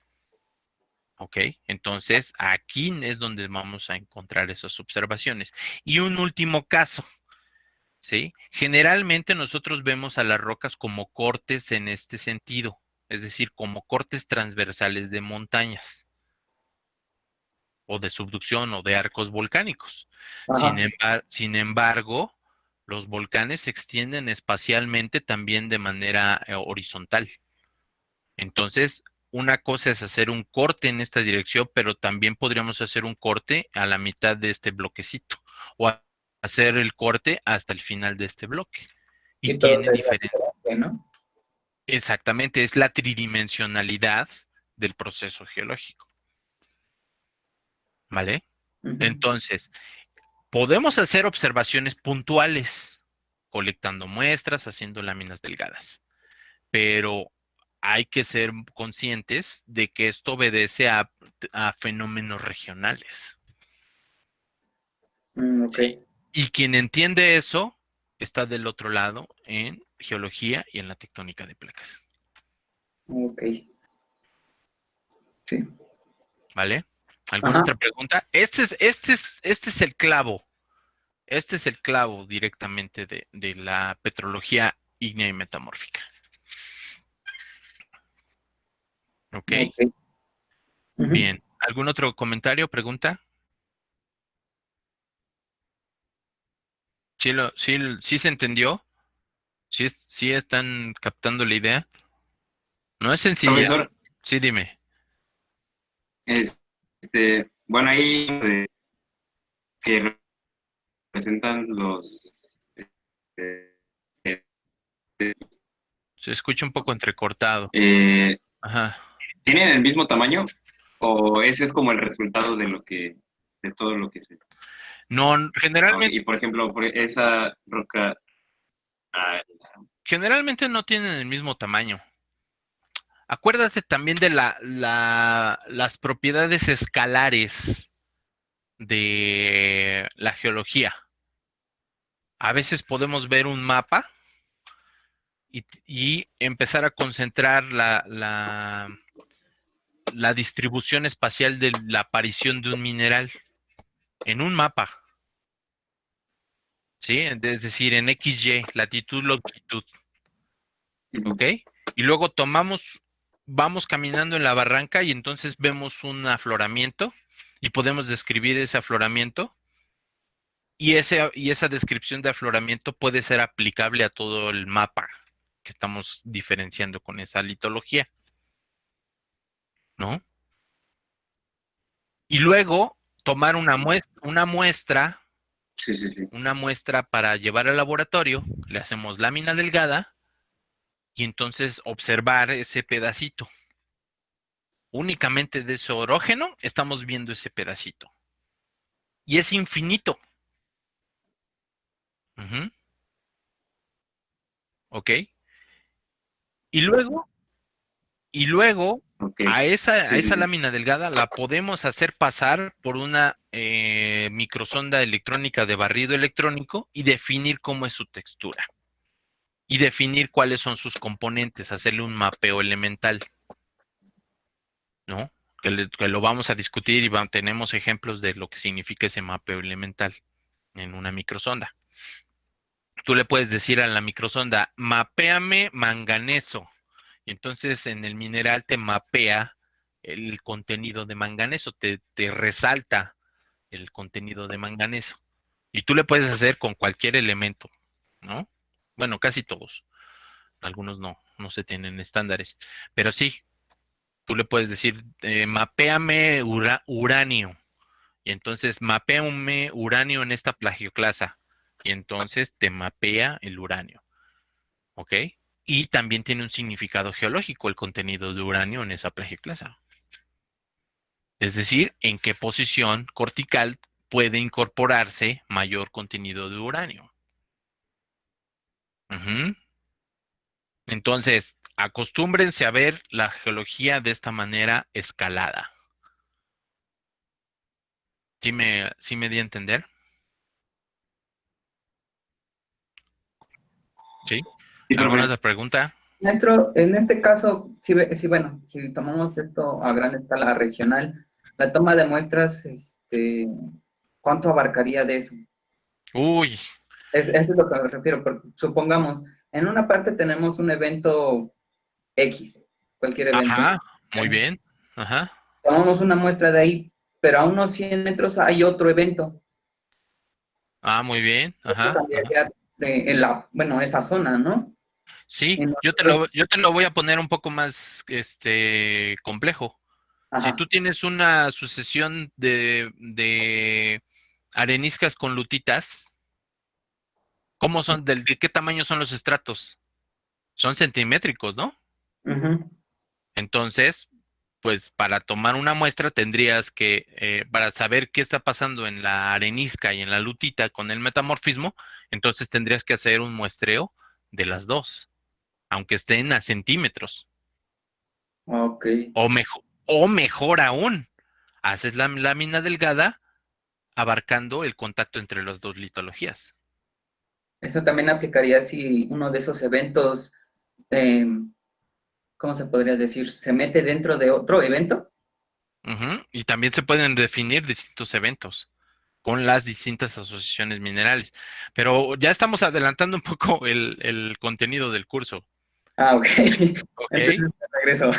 ¿Ok? Entonces, aquí es donde vamos a encontrar esas observaciones. Y un último caso, ¿sí? Generalmente nosotros vemos a las rocas como cortes en este sentido, es decir, como cortes transversales de montañas, o de subducción, o de arcos volcánicos. Ajá. Sin embargo, los volcanes se extienden espacialmente también de manera horizontal. Entonces, una cosa es hacer un corte en esta dirección, pero también podríamos hacer un corte a la mitad de este bloquecito o hacer el corte hasta el final de este bloque. Y Y todo tiene sería diferente, diferente, ¿no? exactamente, es la tridimensionalidad del proceso geológico, ¿vale? Ujú. Entonces, podemos hacer observaciones puntuales, colectando muestras, haciendo láminas delgadas, pero hay que ser conscientes de que esto obedece a fenómenos regionales, Ok, ¿sí? Y quien entiende eso está del otro lado en geología y en la tectónica de placas, ok. Sí. ¿vale? ¿Alguna Ajá. otra pregunta? Este es el clavo, este es el clavo directamente de la petrología ígnea y metamórfica, ¿ok? Ok. Ujú. Bien, ¿algún otro comentario, pregunta? ¿Sí se entendió? ¿Sí están captando la idea? No es sencilla. Profesor, Sí, dime. bueno, ahí que representan eh, eh, Se escucha un poco entrecortado. eh, Ajá. ¿tienen el mismo tamaño? ¿O ese es como el resultado de todo lo que se... No, Y por ejemplo, por esa roca, ah, generalmente no tienen el mismo tamaño. Acuérdate también de las propiedades escalares de la geología. A veces podemos ver un mapa y empezar a concentrar la distribución espacial de la aparición de un mineral en un mapa, ¿sí? Es decir, en XY, latitud, longitud, ¿ok? Y luego vamos caminando en la barranca y entonces vemos un afloramiento y podemos describir ese afloramiento y esa descripción de afloramiento puede ser aplicable a todo el mapa que estamos diferenciando con esa litología, ¿no? Y luego tomar sí, sí, sí. una muestra para llevar al laboratorio, le hacemos lámina delgada y entonces observar ese pedacito. Únicamente de ese orógeno estamos viendo ese pedacito. Y es infinito. Ujú. ¿Ok? Y luego, y luego, Ok, a sí, sí, esa sí. lámina delgada la podemos hacer pasar por una microsonda electrónica de barrido electrónico y definir cómo es su textura. Y definir cuáles son sus componentes, hacerle un mapeo elemental, ¿no? Que lo vamos a discutir y tenemos ejemplos de lo que significa ese mapeo elemental en una microsonda. tú le puedes decir a la microsonda, mapéame manganeso. Y entonces en el mineral te mapea el contenido de manganeso, te resalta el contenido de manganeso. Y tú le puedes hacer con cualquier elemento, ¿no? Bueno, casi todos. Algunos no se tienen estándares. Pero sí, tú le puedes decir, mapéame uranio. Y entonces mapéame uranio en esta plagioclasa. Y entonces te mapea el uranio. ¿Ok? Y también tiene un significado geológico el contenido de uranio en esa plagioclasa. Es decir, en qué posición cortical puede incorporarse mayor contenido de uranio. Ujú. Entonces, acostúmbrense a ver la geología de esta manera escalada. ¿Sí me di a entender? ¿Sí? Sí, ¿Alguna profe. otra pregunta? Maestro, en este caso, bueno, si tomamos esto a gran escala regional, la toma de muestras, ¿cuánto abarcaría de eso? Uy, Eso es lo que me refiero, porque supongamos, en una parte tenemos un evento X, cualquier evento. ajá, muy bien. Ajá. Tomamos una muestra de ahí, pero a unos 100 metros hay otro evento. Ah, muy bien. Esto Ajá, ajá. cambiaría bueno, esa zona, ¿no? Sí, Y yo te nosotros, lo, yo te lo voy a poner un poco más complejo. Si ajá, tú tienes una sucesión de areniscas con lutitas, ¿cómo son? ¿De qué tamaño son los estratos? Son centimétricos, ¿no? ujú, Entonces, pues para tomar una muestra tendrías que, para saber qué está pasando en la arenisca y en la lutita con el metamorfismo, entonces tendrías que hacer un muestreo de las dos, aunque estén a centímetros. ok. O mejor aún, haces la lámina delgada abarcando el contacto entre las dos litologías. Eso también aplicaría si uno de esos eventos, eh, ¿cómo se podría decir? Se mete dentro de otro evento. Ujú. Y también se pueden definir distintos eventos con las distintas asociaciones minerales. Pero ya estamos adelantando un poco el contenido del curso, Ah, ok. ¿ok? Entonces regreso.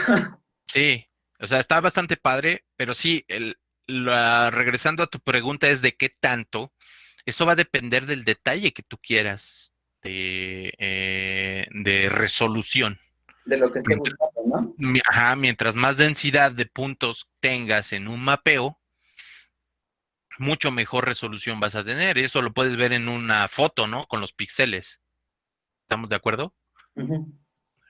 Sí, o sea, está bastante padre, pero sí, regresando a tu pregunta es de qué tanto, eso va a depender del detalle que tú quieras de resolución. De lo que esté Mientras, buscando, ¿no? ajá, mientras más densidad de puntos tengas en un mapeo, mucho mejor resolución vas a tener. Eso lo puedes ver en una foto, ¿no? Con los píxeles. ¿Estamos de acuerdo? Ujú.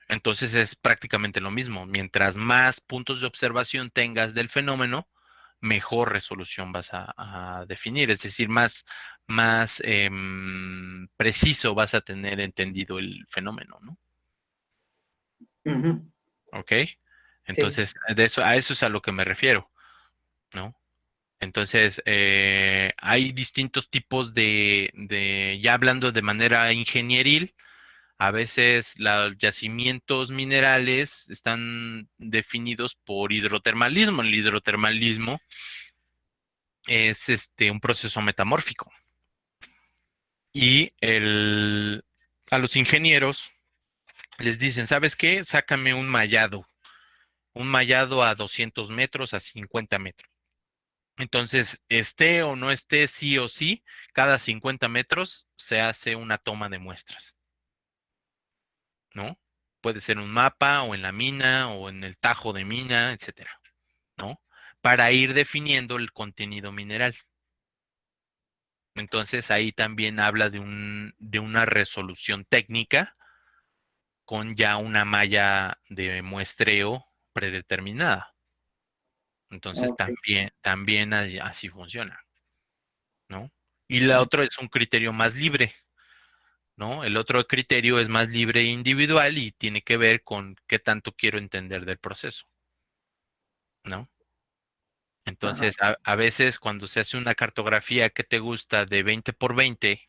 Entonces es prácticamente lo mismo. Mientras más puntos de observación tengas del fenómeno, mejor resolución vas a definir. Es decir, más preciso vas a tener entendido el fenómeno, ¿no? Ujú. ¿Ok? Sí. Entonces, a eso es a lo que me refiero, ¿no? Entonces, hay distintos tipos ya hablando de manera ingenieril, a veces los yacimientos minerales están definidos por hidrotermalismo. El hidrotermalismo es un proceso metamórfico. Y a los ingenieros les dicen, ¿sabes qué? Sácame un mallado a 200 metros, a 50 metros. Entonces, esté o no esté, sí o sí, cada 50 metros se hace una toma de muestras, ¿no? Puede ser un mapa o en la mina o en el tajo de mina, etcétera, ¿no? Para ir definiendo el contenido mineral. Entonces, ahí también habla de una resolución técnica con ya una malla de muestreo predeterminada. Entonces, Ok. también así funciona, ¿no? Y la otra es un criterio más libre, ¿no? El otro criterio es más libre e individual y tiene que ver con qué tanto quiero entender del proceso, ¿no? Ajá. Entonces, a veces cuando se hace una cartografía que te gusta de 20 por 20,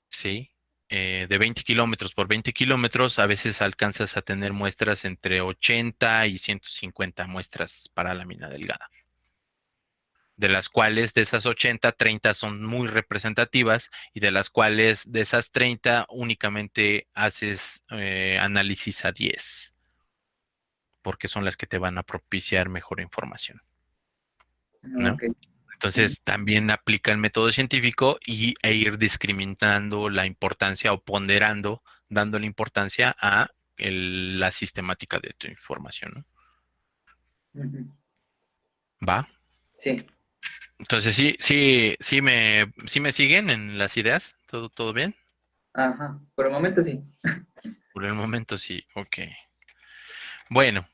¿sí? De 20 kilómetros por 20 kilómetros, a veces alcanzas a tener muestras entre 80 y 150 muestras para lámina delgada. de las cuales de esas 80, 30 son muy representativas y de las cuales de esas 30 únicamente haces análisis a 10, porque son las que te van a propiciar mejor información, ¿no? Ok. Entonces también aplica el método científico e ir discriminando la importancia o ponderando, dándole importancia a la sistemática de tu información, ¿no? Ujú. ¿Va? Sí. Entonces sí me siguen en las ideas, todo bien. Ajá. Por el momento sí. Por el momento sí, ok. Bueno,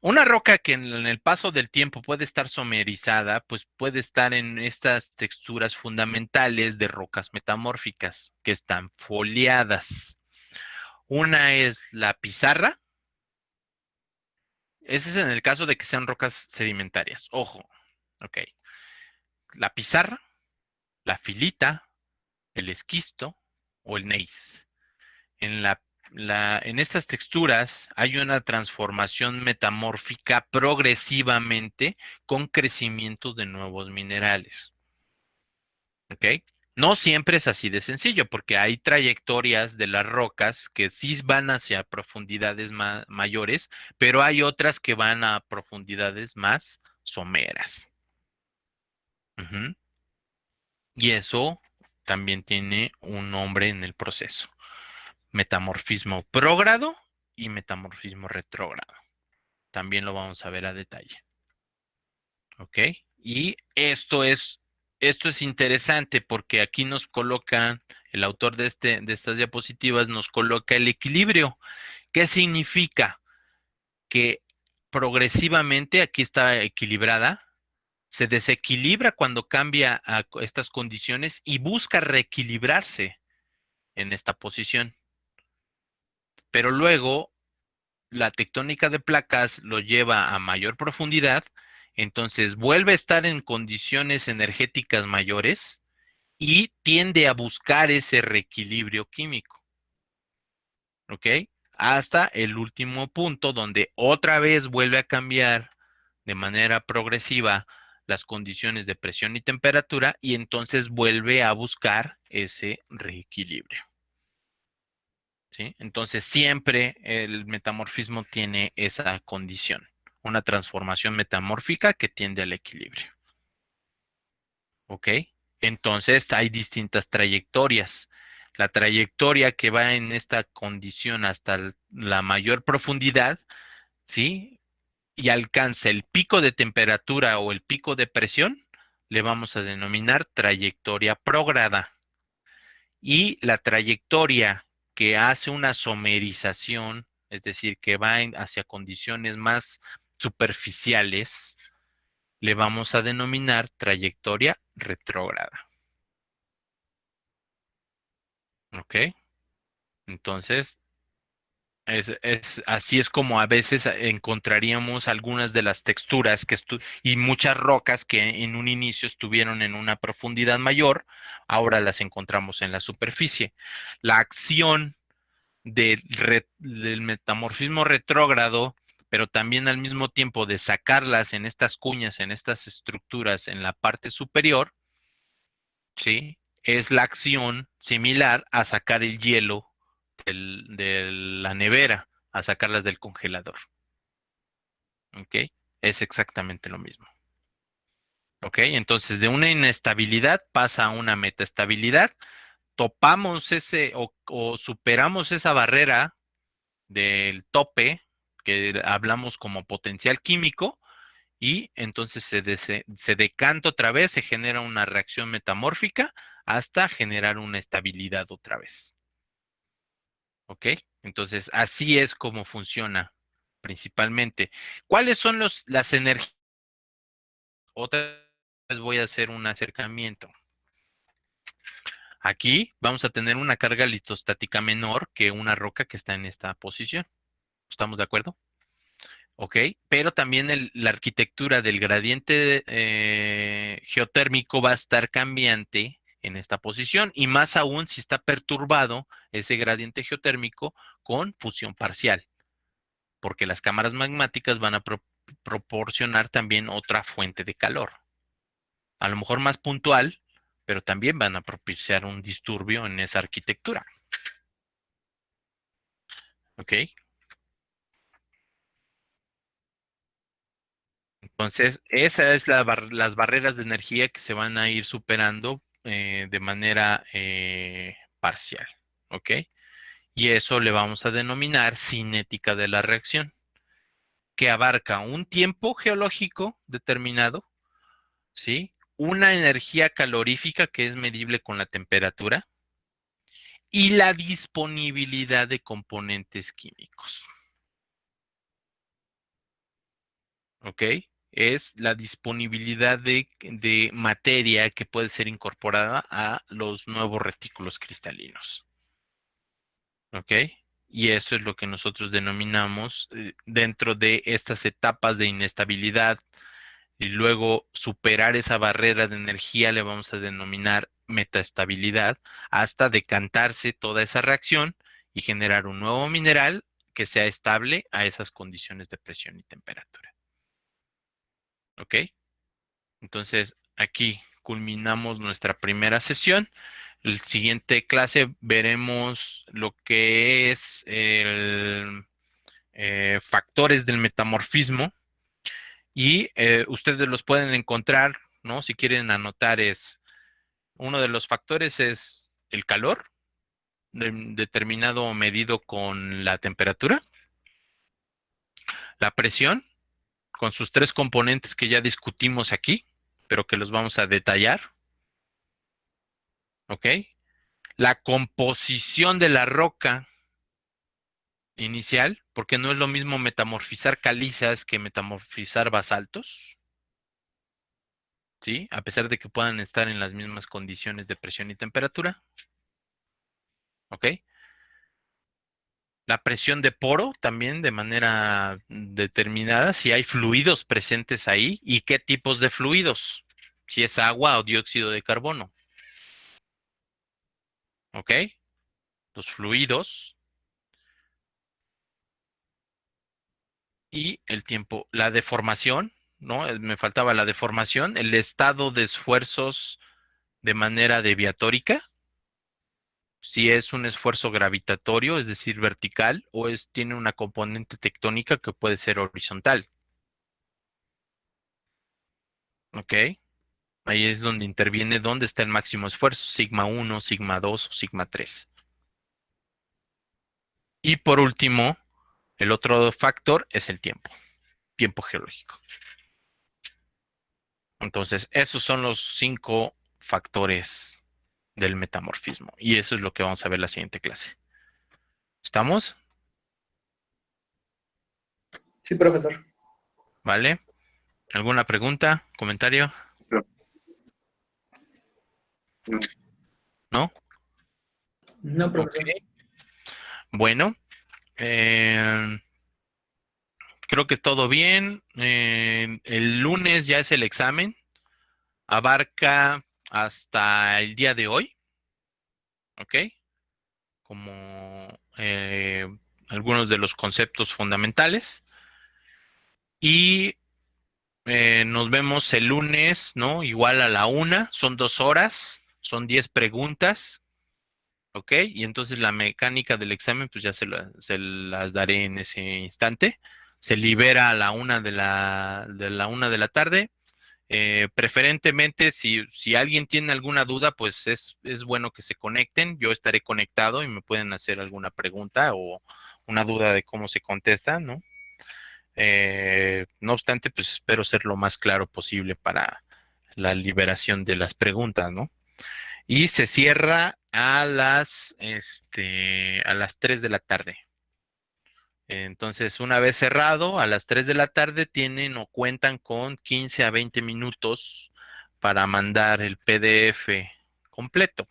una roca que en el paso del tiempo puede estar somerizada, pues puede estar en estas texturas fundamentales de rocas metamórficas que están foliadas. Una es la pizarra. Ese es en el caso de que sean rocas sedimentarias. Ojo, ok. La pizarra, la filita, el esquisto o el gneiss. En en estas texturas hay una transformación metamórfica progresivamente con crecimiento de nuevos minerales. ¿Ok? No siempre es así de sencillo, porque hay trayectorias de las rocas que sí van hacia profundidades mayores, pero hay otras que van a profundidades más someras. Ujú. Y eso también tiene un nombre en el proceso: metamorfismo prógrado y metamorfismo retrógrado. También lo vamos a ver a detalle. ¿Ok? Y esto es interesante porque aquí nos colocan, el autor de estas diapositivas nos coloca el equilibrio. ¿Qué significa? Que progresivamente, aquí está equilibrada, se desequilibra cuando cambia a estas condiciones y busca reequilibrarse en esta posición. Pero luego la tectónica de placas lo lleva a mayor profundidad, entonces vuelve a estar en condiciones energéticas mayores y tiende a buscar ese reequilibrio químico. ¿Ok? Hasta el último punto donde otra vez vuelve a cambiar de manera progresiva las condiciones de presión y temperatura y entonces vuelve a buscar ese reequilibrio. ¿Sí? Entonces siempre el metamorfismo tiene esa condición, una transformación metamórfica que tiende al equilibrio. ¿Ok? Entonces hay distintas trayectorias. La trayectoria que va en esta condición hasta la mayor profundidad, ¿sí? Y alcanza el pico de temperatura o el pico de presión, le vamos a denominar trayectoria prógrada. Y la trayectoria que hace una somerización, es decir, que va hacia condiciones más superficiales, le vamos a denominar trayectoria retrógrada. ¿Ok? Entonces, así es como a veces encontraríamos algunas de las texturas y muchas rocas que en un inicio estuvieron en una profundidad mayor, ahora las encontramos en la superficie. La acción del metamorfismo retrógrado, pero también al mismo tiempo de sacarlas en estas cuñas, en estas estructuras en la parte superior, ¿sí? Es la acción similar a sacar el hielo de la nevera, a sacarlas del congelador. ¿Ok? Es exactamente lo mismo. ¿Ok? Entonces, de una inestabilidad pasa a una metaestabilidad, topamos o superamos esa barrera del tope que hablamos como potencial químico y entonces se decanta otra vez, se genera una reacción metamórfica hasta generar una estabilidad otra vez. ¿Ok? Entonces, así es como funciona principalmente. ¿Cuáles son las energías? Otra vez voy a hacer un acercamiento. Aquí vamos a tener una carga litostática menor que una roca que está en esta posición. ¿Estamos de acuerdo? ¿Ok? Pero también la arquitectura del gradiente geotérmico va a estar cambiante en esta posición y más aún si está perturbado ese gradiente geotérmico con fusión parcial, porque las cámaras magmáticas van a proporcionar también otra fuente de calor. a lo mejor más puntual, pero también van a propiciar un disturbio en esa arquitectura. ¿Ok? Entonces, esas es las barreras de energía que se van a ir superando de manera parcial. ¿Ok? Y eso le vamos a denominar cinética de la reacción, que abarca un tiempo geológico determinado, ¿sí? Una energía calorífica que es medible con la temperatura y la disponibilidad de componentes químicos. ¿Ok? Es la disponibilidad de materia que puede ser incorporada a los nuevos retículos cristalinos. ¿Ok? Y eso es lo que nosotros denominamos dentro de estas etapas de inestabilidad y luego superar esa barrera de energía le vamos a denominar metaestabilidad hasta decantarse toda esa reacción y generar un nuevo mineral que sea estable a esas condiciones de presión y temperatura. ¿Ok? Entonces, aquí culminamos nuestra primera sesión. El siguiente clase veremos lo que es el factores del metamorfismo y ustedes los pueden encontrar, ¿no? Si quieren anotar uno de los factores es el calor, determinado o medido con la temperatura, la presión, con sus tres componentes que ya discutimos aquí, pero que los vamos a detallar, ¿ok? La composición de la roca inicial, porque no es lo mismo metamorfizar calizas que metamorfizar basaltos, ¿sí? A pesar de que puedan estar en las mismas condiciones de presión y temperatura, ¿ok? La presión de poro también de manera determinada, si hay fluidos presentes ahí y qué tipos de fluidos, si es agua o dióxido de carbono, ¿ok? Los fluidos y el tiempo, la deformación, ¿no? Me faltaba la deformación, el estado de esfuerzos de manera deviatórica, si es un esfuerzo gravitatorio, es decir, vertical, o tiene una componente tectónica que puede ser horizontal, ¿ok? Ahí es donde interviene dónde está el máximo esfuerzo, sigma 1, sigma 2 o sigma 3. Y por último, el otro factor es el tiempo geológico. Entonces, esos son los 5 factores del metamorfismo. Y eso es lo que vamos a ver en la siguiente clase. ¿Estamos? Sí, profesor. ¿Vale? ¿Alguna pregunta? ¿Comentario? No. ¿No? No, Ok. profesor. Bueno, eh, creo que es todo bien. El lunes ya es el examen. Abarca hasta el día de hoy, ¿ok? Como algunos de los conceptos fundamentales. Y nos vemos el lunes, ¿no? Igual a la 1, son 2 horas, son 10 preguntas, ¿ok? Y entonces la mecánica del examen, pues ya se las daré en ese instante. Se libera a la 1 de la 1 de la tarde. Preferentemente, si alguien tiene alguna duda, pues es bueno que se conecten. Yo estaré conectado y me pueden hacer alguna pregunta o una duda de cómo se contesta, ¿no? No obstante, pues espero ser lo más claro posible para la liberación de las preguntas, ¿no? Y se cierra a las 3 de la tarde. Entonces, una vez cerrado, a las 3 de la tarde tienen o cuentan con 15 a 20 minutos para mandar el PDF completo.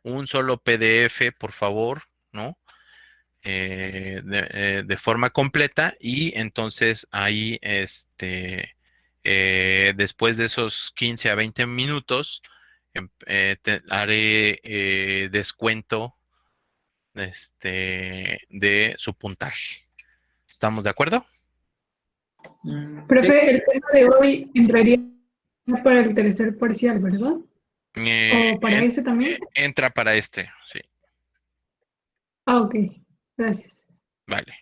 Un solo PDF, por favor, ¿no? De forma completa y entonces ahí, después de esos 15 a 20 minutos, haré descuento de su puntaje. ¿Estamos de acuerdo? Sí, Profe, el tema de hoy entraría Para el tercer parcial, ¿verdad? ¿O para En- este también? entra para este, sí, Ah, ok. Gracias. vale.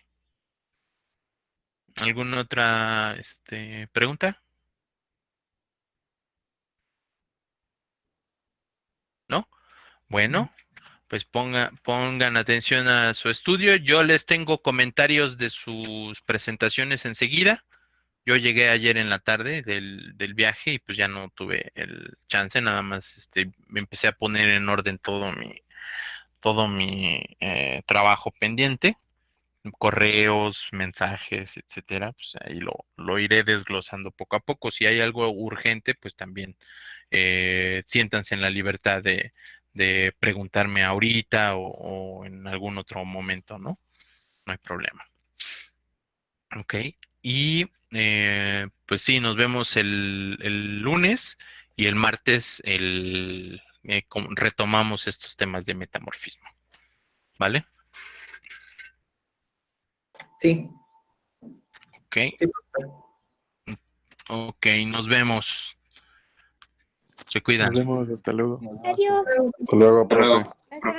¿Alguna otra pregunta? ¿No? Bueno, pues pongan atención a su estudio. Yo les tengo comentarios de sus presentaciones enseguida. Yo llegué ayer en la tarde del viaje y pues ya no tuve el chance, nada más me empecé a poner en orden todo mi trabajo pendiente, correos, mensajes, etcétera, pues ahí lo iré desglosando poco a poco. Si hay algo urgente, pues también siéntanse en la libertad de preguntarme ahorita o en algún otro momento, ¿no? No hay problema. Ok. Y pues sí, nos vemos el lunes y el martes retomamos estos temas de metamorfismo. ¿Vale? Sí, Ok. sí, profe. Ok, nos vemos. Se cuidan. Nos vemos, hasta luego. Adiós. Hasta luego, Hasta luego. profe.